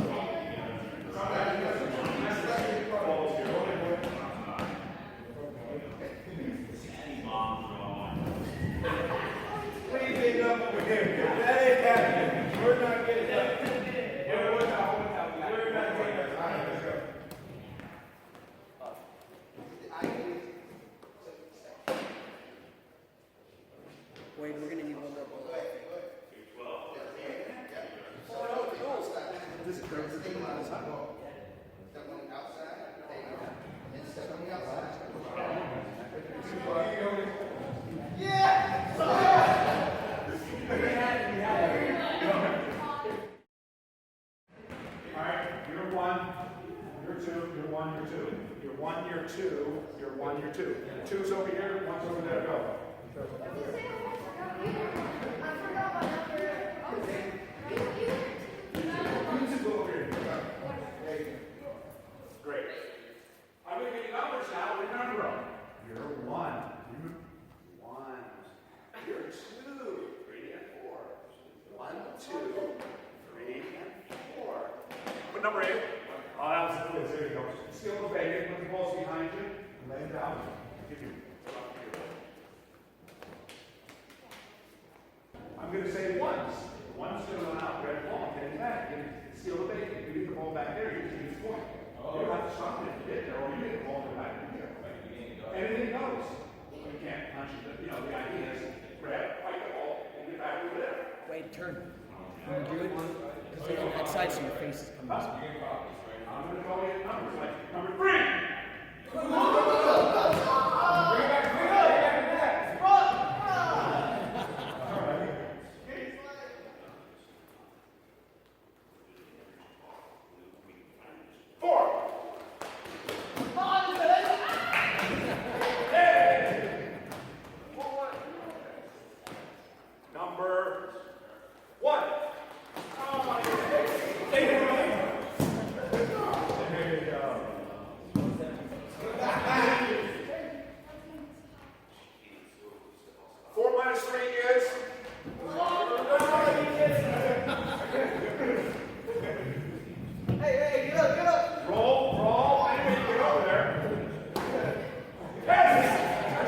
Please ain't up over here. That ain't happening. We're not getting that. We're not getting that. All right, let's go. Wait, we're gonna need one more ball. This is curve. Step on the outside. There you go. And step on the outside. Alright, you're one, you're two, you're one, you're two. You're one, you're two, you're one, you're two. Two's over here, one's over there, go. Great. I'm going to give you numbers now, remember them. You're one. One. You're two. 3 and 4. 1, 2, 3, and 4. What number 8? Oh, that was the quiz. There you go. Still obey. Put the balls behind you. And lay them down. Give you. I'm going to say ones. One's going to run out. Red ball. Get it back. Steal the bacon. You leave the ball back there. You can use point. You don't have to stop it. You get there, or you get the ball back here. Anything goes. You can't punch it. You know, the idea is grab, fight the ball, and get back over there. Wait, turn. Can you do it? Because you're on that side, so your face is coming this way. I'm going to call you numbers like number 3. Number 1. There you go. 4 minus 3 is? Hey, get up. Roll. Anyway, get over there. Yes!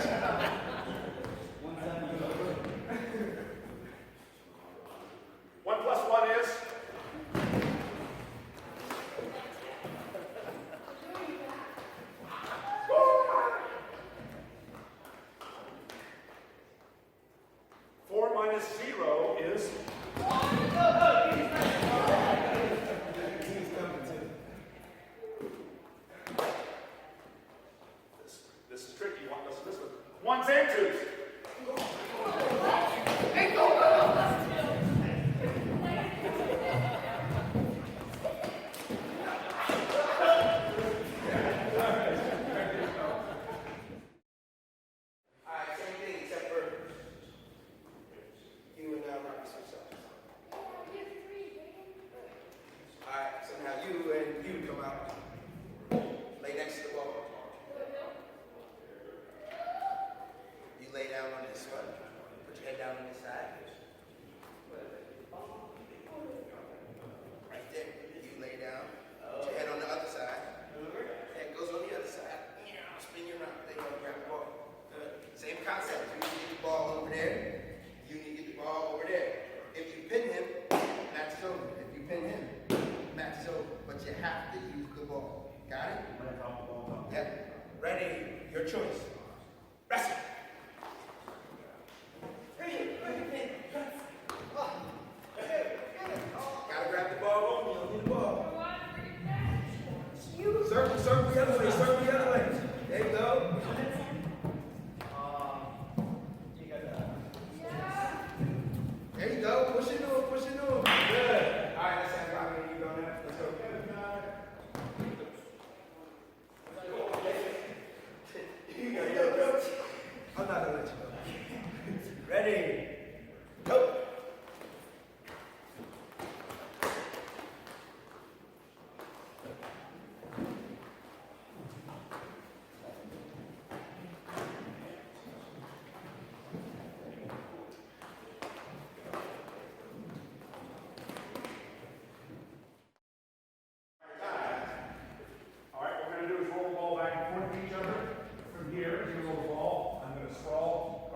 minus 0 is this is tricky. You want to listen to this one. Ones and twos. Your choice. Wrestle. Gotta grab the ball on you. Don't need the ball. Circle, circle the other way. Circle the other way. There you go. There you go. Push it on. Push it on. Good. All right, let's have Robbie. You on that? Let's go. I'm not gonna let you go. Ready? Go! All right, what we're going to do is roll the ball back and forth to each other. From here, you roll the ball. I'm going to sprawl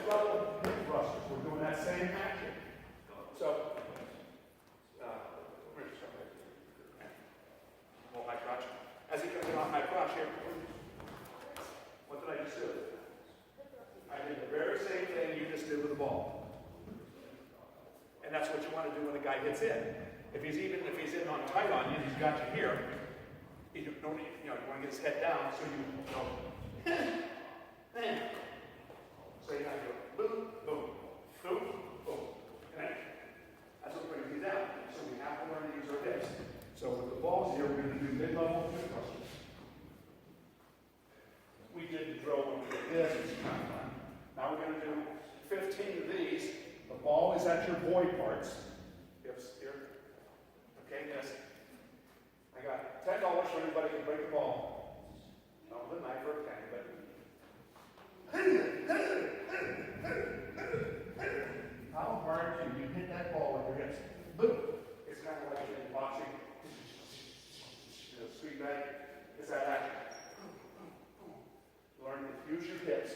mid-level hip thrusters. We're doing that same action. So, hold my crotch. As he comes in off my crotch here, what did I just do? I did the very same thing you just did with the ball. And that's what you want to do when the guy hits in. If he's in on tight on you, he's got you here. You don't need, you want to get his head down, so you go, so you got to go boom, boom, boom, boom. Okay? That's what brings you down. So we have to learn to use our hips. So with the balls here, we're going to do mid-level hip thrusters. We did the drill when we did this. It's kind of fun. Now we're going to do 15 of these. The ball is at your void parts. Hips here. Okay, yes. I got $10 for anybody who can break the ball. Not with a knife or a pen, but. How hard can you hit that ball with your hips? Boom. It's kind of like in boxing. Street bag. It's that action. Learn to use your hips.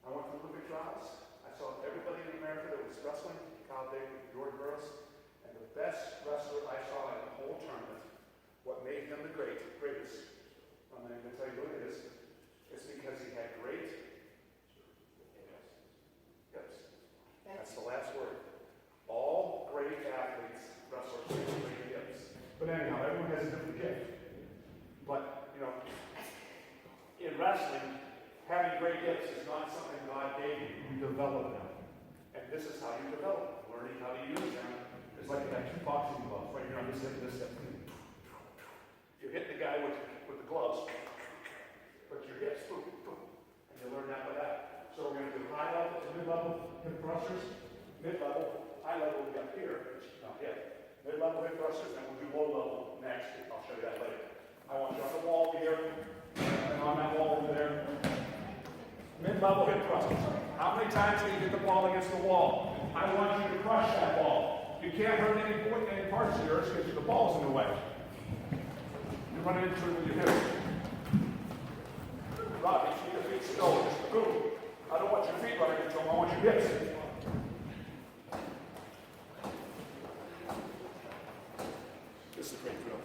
I went to Olympic trials. I saw everybody in America that was wrestling, Kyle David, George Burroughs, and the best wrestler I saw in the whole tournament, what made him the greatest, I'm not even going to tell you who it is, it's because he had great hips. That's the last word. All great athletes, wrestlers, have great hips. But anyhow, everyone has a different gift. But, in wrestling, having great hips is not something God gave you. You develop them. And this is how you develop them. Learning how to use them. It's like you have two boxing gloves right here on this hip and this hip. You hit the guy with the gloves, but your hips, boom, boom. And you learn that by that. So we're going to do high level to mid-level hip thrusters. Mid-level, high level we got here, not yet. Mid-level hip thrusters, and we'll do low level next. I'll show you that later. I want you on the wall here, and on that wall over there. Mid-level hip thrusters. How many times can you hit the ball against the wall? I want you to crush that ball. You can't hurt any parts of yours because the ball's in the way. You run into it with your hips. Robbie, keep your feet still. Just boom. I don't want your feet running into them. I want your hips. This is a great drill.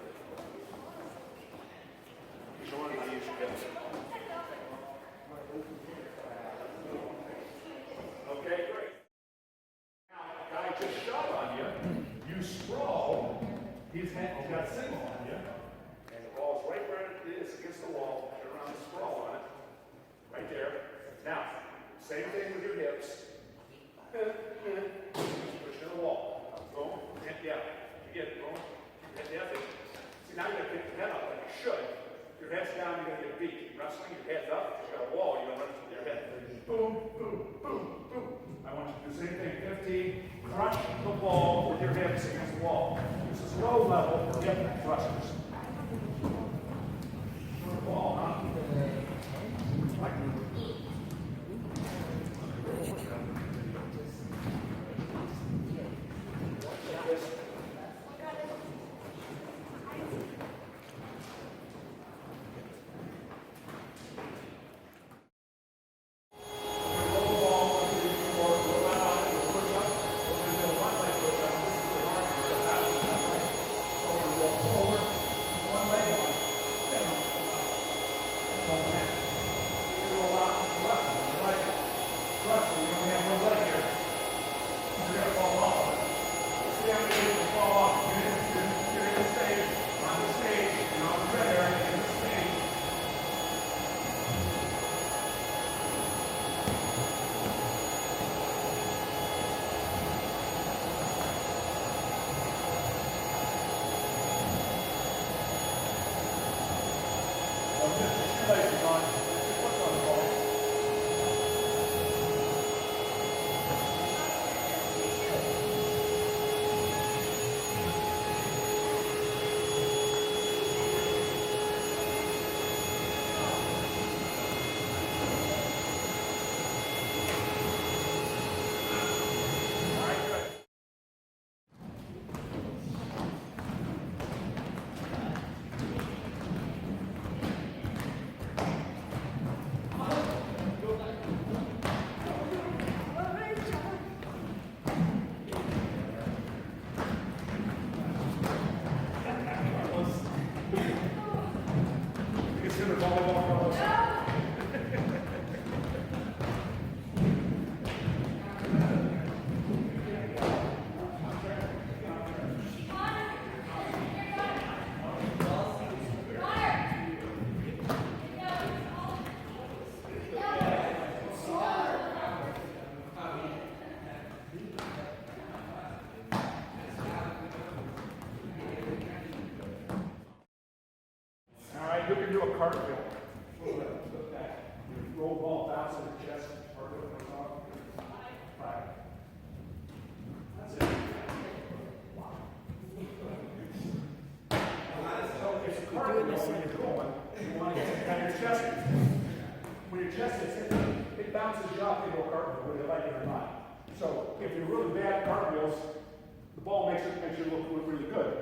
You learn how to use your hips. Okay, great. Now, a guy just shot on you. You sprawl. He's got single on you. And the ball's right where it is against the wall. Get around the sprawl on it. Right there. Now, same thing with your hips. Push to the wall. Boom. Hit down. You get it. Boom. Hit down. See, now you got to pick the head up like you should. Your head's down, you're going to get beat. Wrestling, your head's up. You've got a wall, you're going to run into your head. Boom, boom, boom, boom. I want you to do the same thing. 15. Crush the ball with your hips against the wall. This is low level hip thrusters. The ball, huh? Like this. One leg. One leg. volleyball fellas. All right, you can do a cartwheel. Roll ball, bounce on your chest, cartwheel comes off. Right. That's it. So it's a cartwheel when you're going, you want to get your chest. When your chest is hit, it bounces you off into a cartwheel, whether you like it or not. So if you're really bad at cartwheels, the ball makes you look really good.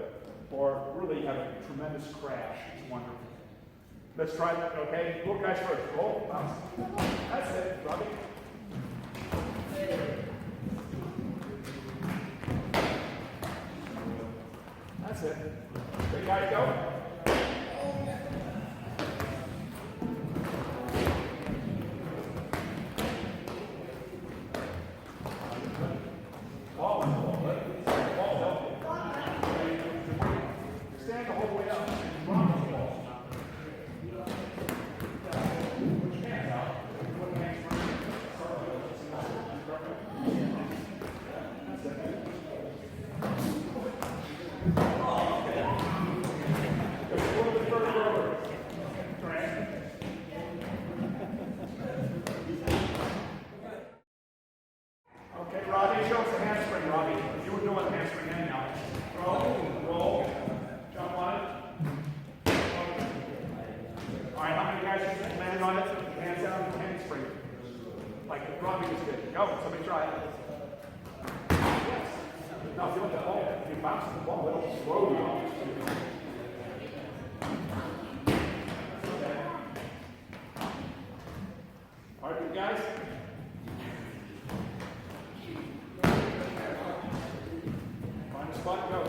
Or really have a tremendous crash. It's wonderful. Let's try that, okay? Look guys first. Roll, bounce. That's it, Robbie. That's it. There guys go. Stand the whole way up. Drop the ball. Put your hands out. Put your hands front. That's it. Just a little bit further over. Right. Okay, Robbie, show us the handspring, Robbie. You were doing the handspring anyhow. Roll. Jump on it. All right, how many guys landed on it? Hands down, handspring. Like Robbie just did. Go, somebody try it. Yes. No, if you want the ball, if you bounce the ball, it'll slow you off. All right, you guys. Find a spot, go.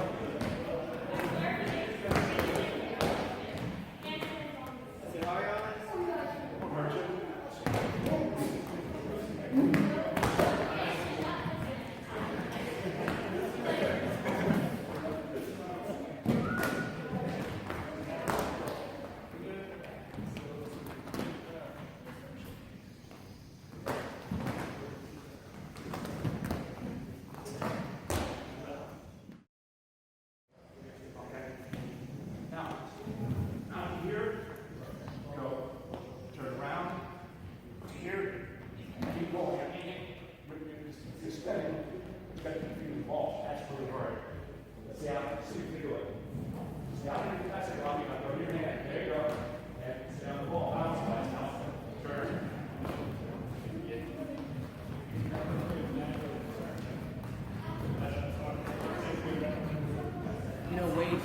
You know, Wade,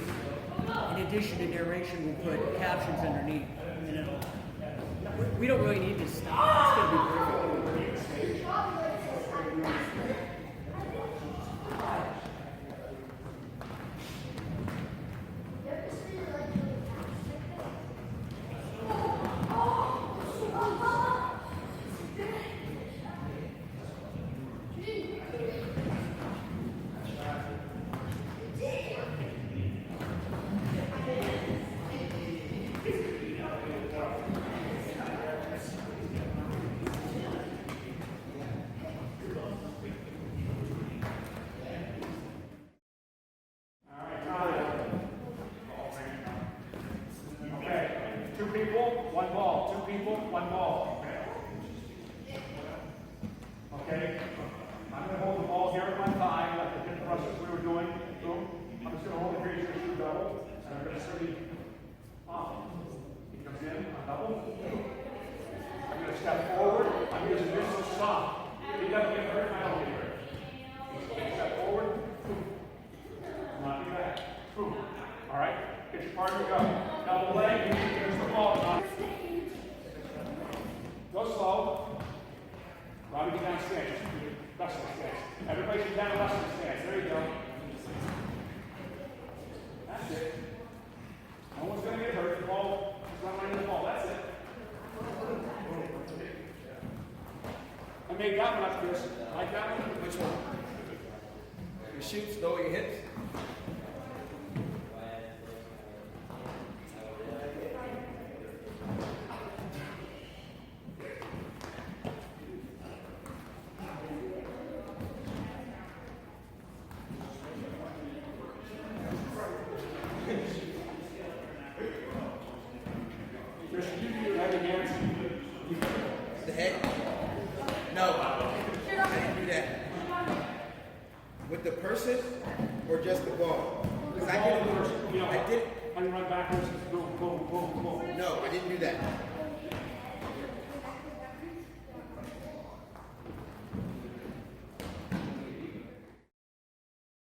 in addition to narration, we put captions underneath. And we don't really need this stuff. It's going to be perfect. Two people, one ball. Two people, one ball. Okay? I'm going to hold the ball here at my thigh, like the hip thrusters we were doing. Boom. I'm just going to hold it here, you're going to shoot double. And I'm going to swing off. He comes in, on double. I'm going to step forward. I'm going to use this to stop. He doesn't get hurt, I don't get hurt. Step forward. Not do that. Boom. All right? Get your partner, go. Double leg, you need to use the ball. Go slow. Robbie, get down stance. Wrestling stance. Everybody should down wrestling stance. There you go. That's it. No one's going to get hurt. The ball is running in the ball. That's it. made that one up, Chris. Like that one? Which one? Your shoots, lower your hips. Chris, you do your heavy hands. The head? No. I didn't do that. With the person or just the ball? Because I did it with, You know, I did, and run backwards, boom, boom, boom, boom. no, I didn't do that.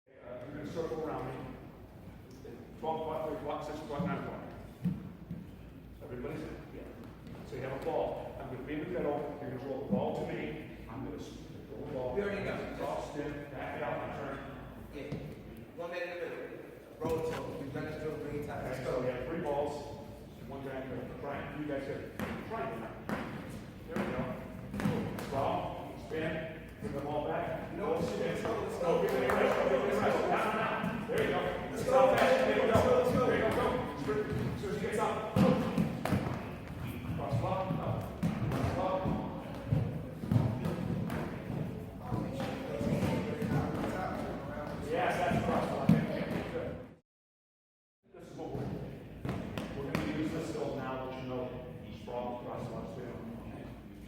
You're going to circle around me. 12 o'clock, 3 o'clock, 6 o'clock, 9 o'clock. Everybody's in. Yeah. So you have a ball. I'm going to be in the middle. You're going to roll the ball to me. I'm going to roll the ball. We already know. Drop, spin, back it out, and turn. Yeah. 1 minute in the middle. Roll it. We've done this drill 3 times. Okay, so we have 3 balls and 1 guy. Try. You guys have try. There we go. Sprawl, spin, bring the ball back. No, Spin. let's go. Go, give me a rest. Go, give me a rest. Now. There you go. Let's It's go. out fast. There you go. Let's go. There you go. Go. As soon as he gets up. Cross block. Up. Cross block. Yes, that's cross block. Okay, good. This is what we're going to use this skill now that you know sprawl, cross block, spin.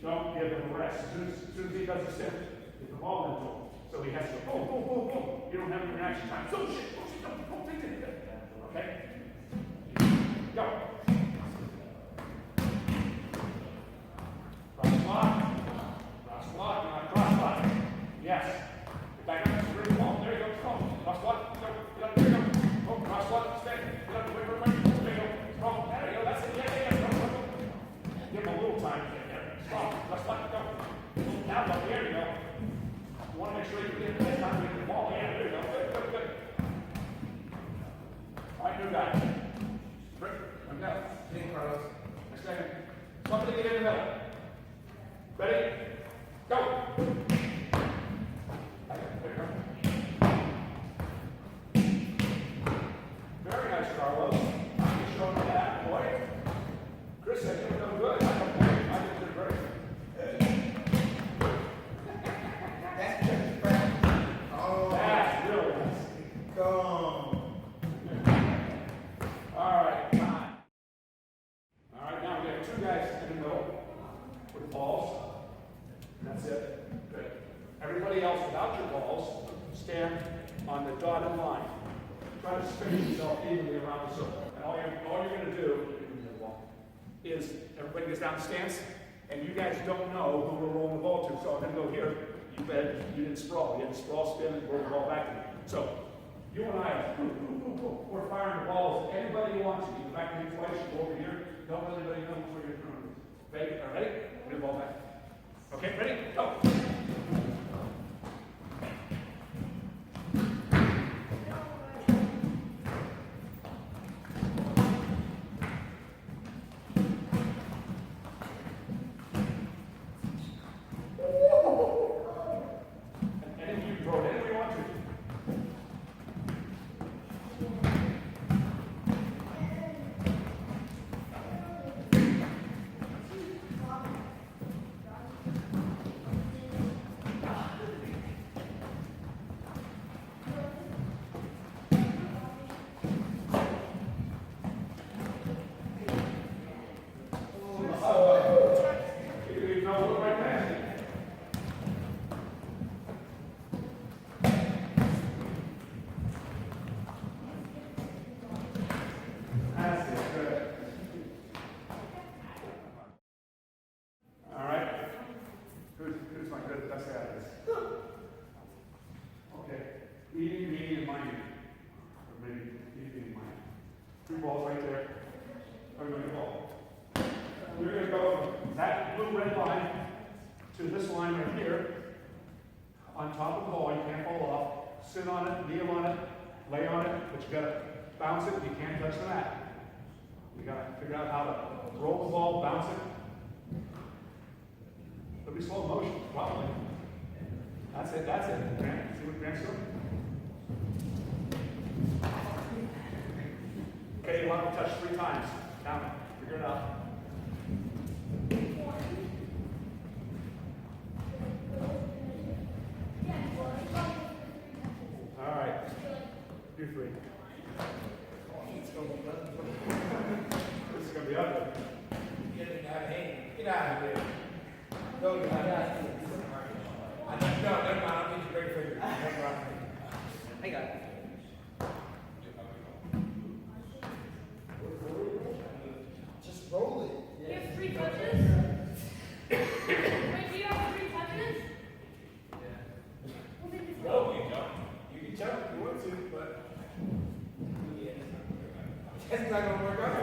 Don't give him a rest. As soon as he does a step, get the ball into him. So he has to go, boom, boom, boom, boom. You don't have any reaction time. So shit, don't take it. Okay? Go. Cross block. Cross block. You're not cross block. Yes. Get back up. Bring the ball. There you go. Go. Cross block. Go. Get up. There you go. Go. Cross block. Stay. Get up. Wait. There you go. Go. There you go. That's it. Yeah. Go. Give him a little time to get there. Stop. Cross block. Go. Now go. There you go. You want to make sure you get this time to get the ball. Yeah. There you go. Good. All right, new guy. Bring it down. Get in, Carlos. Next second. Somebody get in the middle. Ready? Go. There you go. Very nice, Carlos. I'm showing you that, boy. Chris said you were doing good. I did great. That's just practice. Oh, That's really nice. go. All right, time. All right, now we have 2 guys in the middle with balls. That's it. Good. Everybody else without your balls, stand on the dotted line. Try to spin yourself evenly around the circle. And all you're going to do is everybody gets down the stance, and you guys don't know who we're rolling the ball to. So I'm going to go here. You bet you didn't sprawl. You didn't sprawl, spin, and roll the ball back to me. So you and I, we're firing the balls at anybody you want to. You go back to me twice, you go over here. Don't let anybody know where you're throwing. Fake it. All right, ready? Bring the ball back. Okay, ready? Go. And if you throw it anywhere you want to. You know, look right past it. That's it, good. All right. Who's my good best at this? Okay. Eating, being, and minding. Or maybe eating, being, minding. 2 balls right there. Everybody ball. We're going to go from that blue-red line to this line right here. On top of the ball, you can't fall off. Sit on it, kneel on it, lay on it, but you got to bounce it. You can't touch the mat. You got to figure out how to roll the ball, bounce it. The It'll be slow motion, probably. That's it, that's it. Grant, see what Grant's doing? Okay, you'll have to touch 3 times. Count it. Figure it out. All right. Do 3. This is going to be ugly. Get out of here. Get out of here. Go, get out of here. No, never mind. I'll need you break figure. I got it. Just roll it. You have 3 touches? Wait, do you have 3 touches? No, you don't. You can jump if you want to, but that's not going to work out.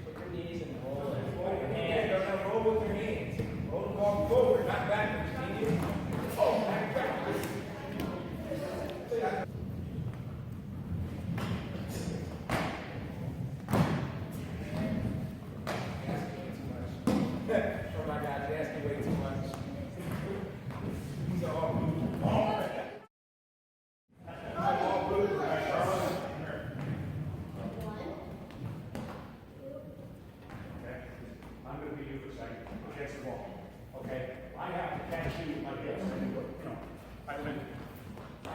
Put your knees and roll it. Roll your hands. Roll with your hands. Roll the ball forward, not backwards. Oh, backwards. Oh my God, you're asking way too much. These are all blue. All blue. Okay? I'm going to be you for a second. Against the ball. Okay? I have to catch you like this. No. I win. I go.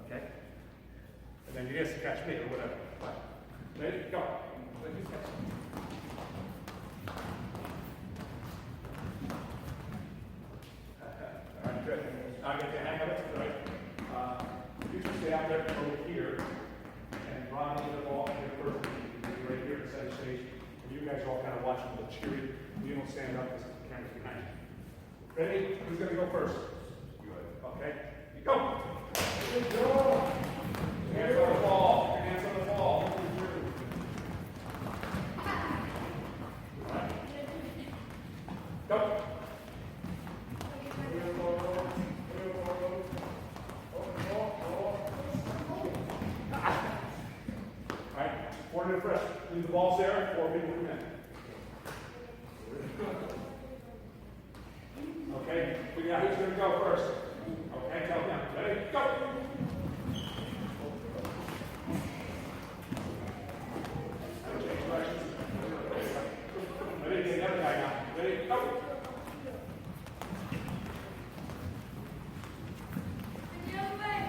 Okay? And then you have to catch me or whatever. Ready? Go. Let me catch you. All right, good. Now get the hang of it, right? You just stay out there over here, and Ron will the ball here first, right here at the center stage. And you guys are all kind of watching the cheering. You don't stand up because the camera's behind you. Ready? Who's going to go first? Okay. You go. Good go. Hands on the ball. Hands on the ball. All right. Go. Corner to press. Leave the balls there, 4 people come in. Okay, figure out who's going to go first. Okay, tell them. Ready? Go! Change directions. Ready? Get the other guy now. Ready? Go! The other way.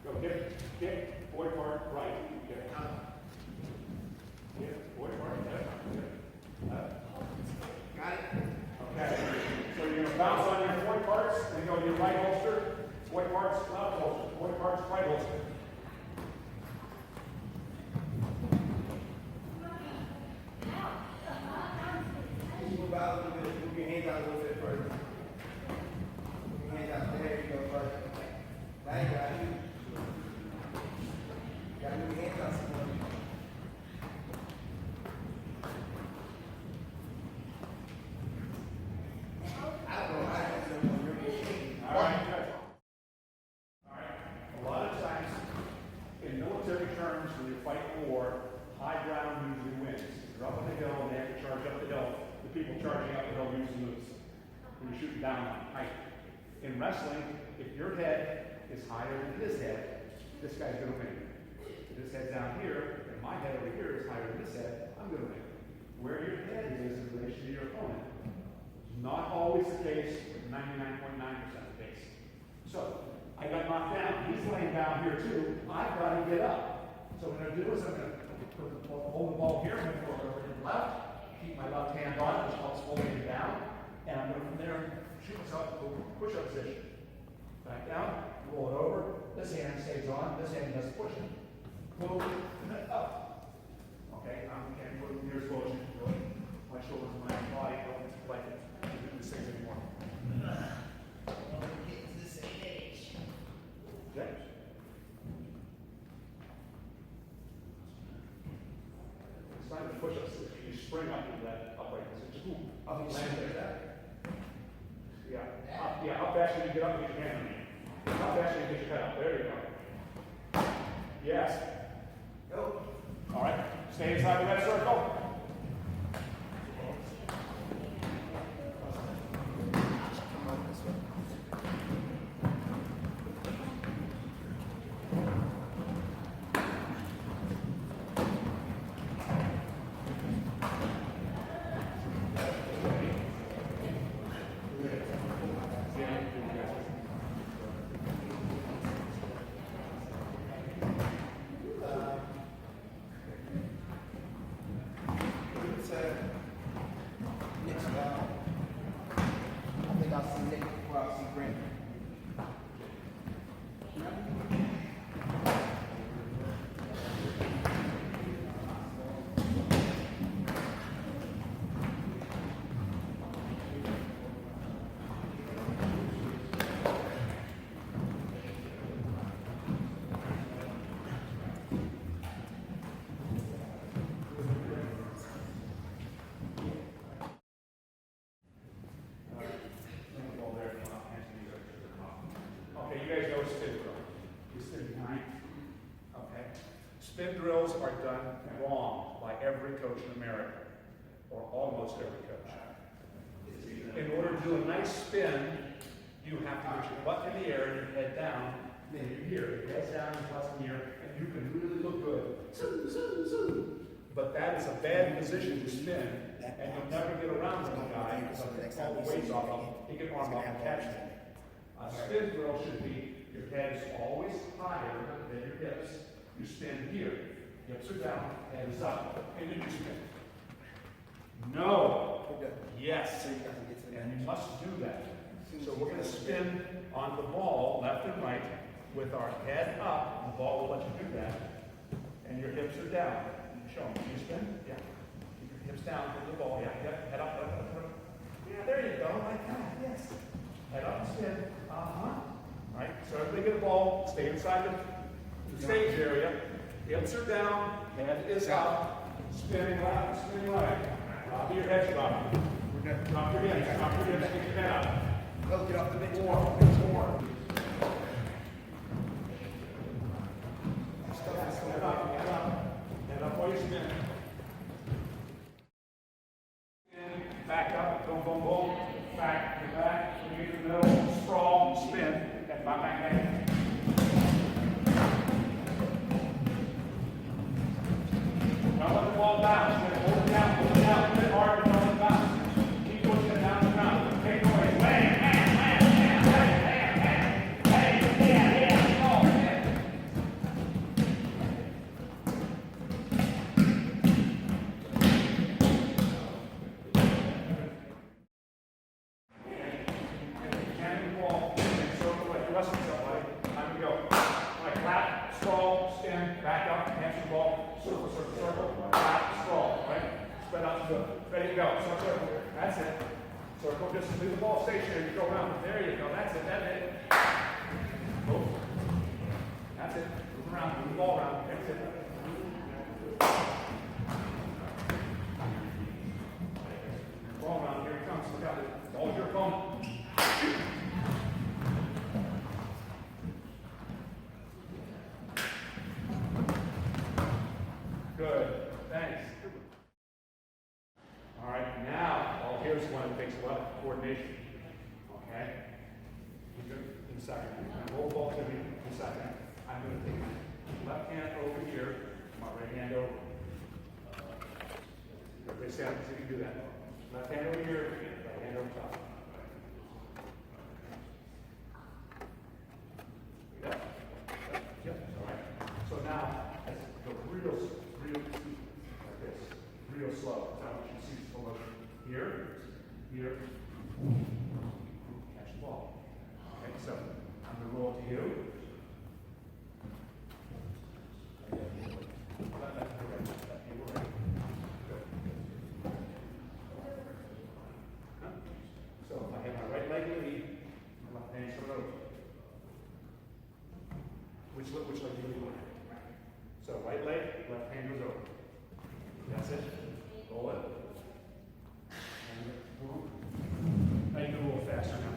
Go, get, boy part, right. Get, boy part, left. Got it? Okay, so you're gonna bounce on your forward parts, and go to your right holster, forward parts, left holster, forward parts, right holster. Move out a little bit. Move your hands out a little bit further. Move your hands out. There you go, further. Now you got it. You gotta move your hands out some more. I don't know. I don't know. You're good. All right, good. All right, a lot of times, in military terms, when you fight war, high ground usually wins. If you're up on the hill and they have to charge up the hill, the people charging up the hill usually lose. When you're shooting down on height. In wrestling, if your head is higher than his head, this guy's going to win. If his head's down here, and my head over here is higher than this head, I'm going to win. Where your head is in relation to your opponent. Not always the case, but 99.9% of the case. So, I got knocked down. He's laying down here too. I've got to get up. So what I'm going to do is I'm going to hold the ball here. I'm going to go over to the left, keep my left hand on it, which helps holding it down. And I'm going to from there shoot myself to push-up position. Back down, roll it over. This hand stays on. This hand does pushing. Move up. Okay. Okay, can't put it near explosion. My shoulders, my body don't like it. I can't do these things anymore. Okay. It's not even push-ups. You spring up into that upright position. Up and land there. Yeah, how fast can you get up and get your hand on me? How fast can you get your head up? There you go. Yes. Go. All right. Stay inside the red circle. I think I'll see Nick before I'll see Brent. Okay, you guys know spin drill. You spin behind. Okay. Spin drills are done wrong by every coach in America, or almost every coach. In order to do a nice spin, you have to get your butt in the air and your head down. Then you're here. Your head's down, your butt's in the air, and you can really look good. But that is a bad position to spin, and you'll never get around to the guy because all the weight's off of him. He can arm up and catch it. A spin drill should be your head is always higher than your hips. You spin here. Hips are down, head is up. And then you spin. No. Yes. And you must do that. So we're going to spin on the ball, left and right, with our head up. The ball will let you do that. And your hips are down. Show them. You spin? Yeah. Keep your hips down with the ball. Yeah. Head up, head up, head up. Yeah, there you go. Like that. Yes. Head up and spin. Right? So everybody get a ball, stay inside the stage area. Hips are down, head is up, spinning left, spinning right. Drop your head, drop. Drop your hips, get your head up. Go get off the bench. More. Head up, head up. Head up while you spin. Spin, back up, boom, boom, boom. Back, get back, when you get to the middle, sprawl, spin, and back, back, back. Don't let the ball bounce. Hold it down, hit it hard, and don't let it bounce. Keep pushing it down the ground. Take it away. Wham, wham, wham, wham, wham, wham, wham. Hey, yeah, ball, spin. Cannon the ball, and circle like the rest of yourself, buddy. Time to go. All right, clap, sprawl, spin, back up, answer the ball, circle, circle, circle, clap, sprawl, right? Spread out to the, ready to go. Circle, that's it. Circle, just leave the ball stationary, you go around. There you go, that's it, that's it. Move. That's it. Move around, move the ball around, that's it. Ball around, here he comes, look out, ball's your opponent. Good. Thanks. All right, now, here's one that takes a lot of coordination. Okay? In a second. Now, roll the ball to me in a second. I'm going to take my left hand over here, my right hand over. Everybody stand up so you can do that. Left hand over here, right hand over top. Yep. Yep. All right. So now, let's go real like this. Real slow. So I want you to see this below. Here, here. Catch the ball. Okay, so I'm going to roll to you. Left, right. which leg do you want? So right leg, left hand goes over. That's it. Roll it. And move. Now you can go a little faster now.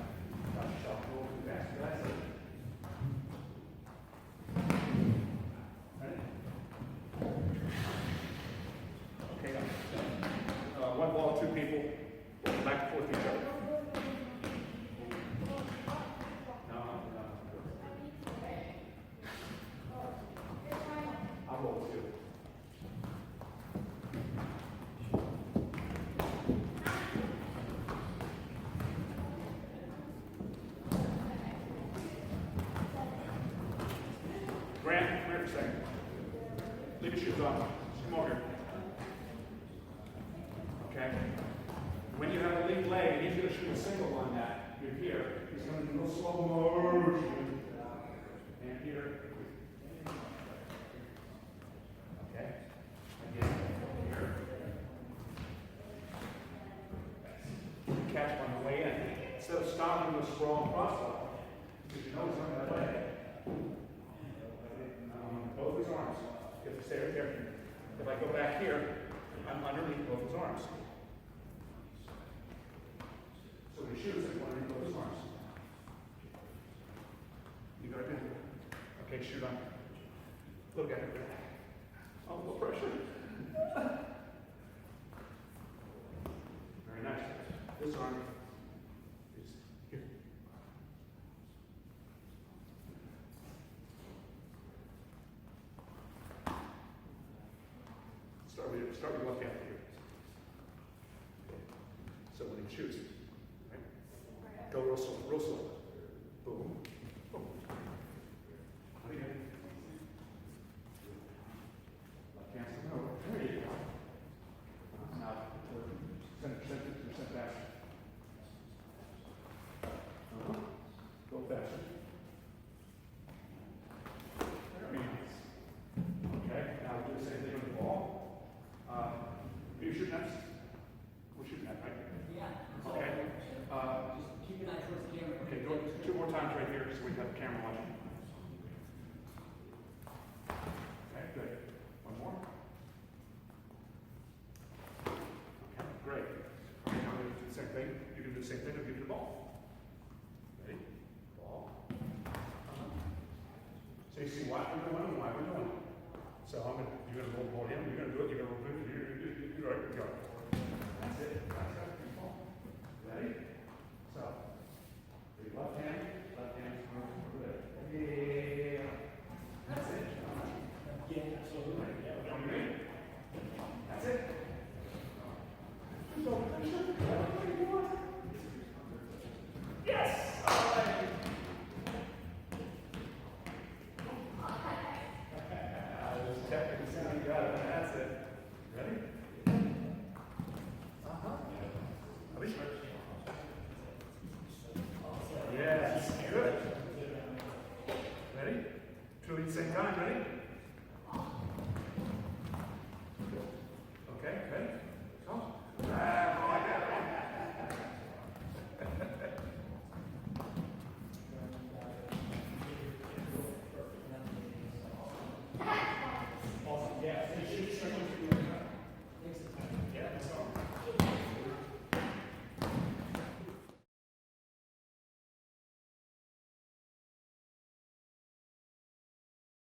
Watch yourself. Go a little faster. That's it. Ready? Okay, now. One ball, two people. Back and forth each other. No. I'll roll two. Grant, come here for a second. Leave your shoes on. Come over here. Okay? When you have a lead leg, and he's going to shoot a single on that, you're here. He's going to do a little slow motion. And here. Okay? Again, here. Catch on the way in. Instead of stopping the sprawl and crosswalk, because you know it's on that leg. Both his arms. You have to stay right there. If I go back here, I'm underneath both his arms. So when he shoots, I'm underneath both his arms. You got it. Okay, shoot on. Look at it. Oh, a little pressure. Very nice. This arm is here. Start with left hand here. So when he shoots, right? Go real slow, real slow. Boom. Boom. Again. Left hand over. There you go. Now, percent faster. Go faster. Very nice. Okay, now we'll do the same thing with the ball. Who you shooting at? We're shooting at, right? Yeah. Okay. Just keep an eye towards the camera. Okay, go two more times right here so we have the camera watching. Okay, good. One more. Okay, great. Okay, now we're going to do the same thing. You can do the same thing, I'll give you the ball. Ready? Ball. So you see what we're doing and why we're doing it. So you're going to roll the ball in, you're going to do it, you're going to move it, you're right, go. That's it. That's it. Ready? So, your left hand over there. Yeah. That's it. Yeah, absolutely. What do you mean? That's it. Yes! All right. Just checking to see if you got it. That's it. Ready? Ready? Yes. Good. Ready? Two at the same time. Ready?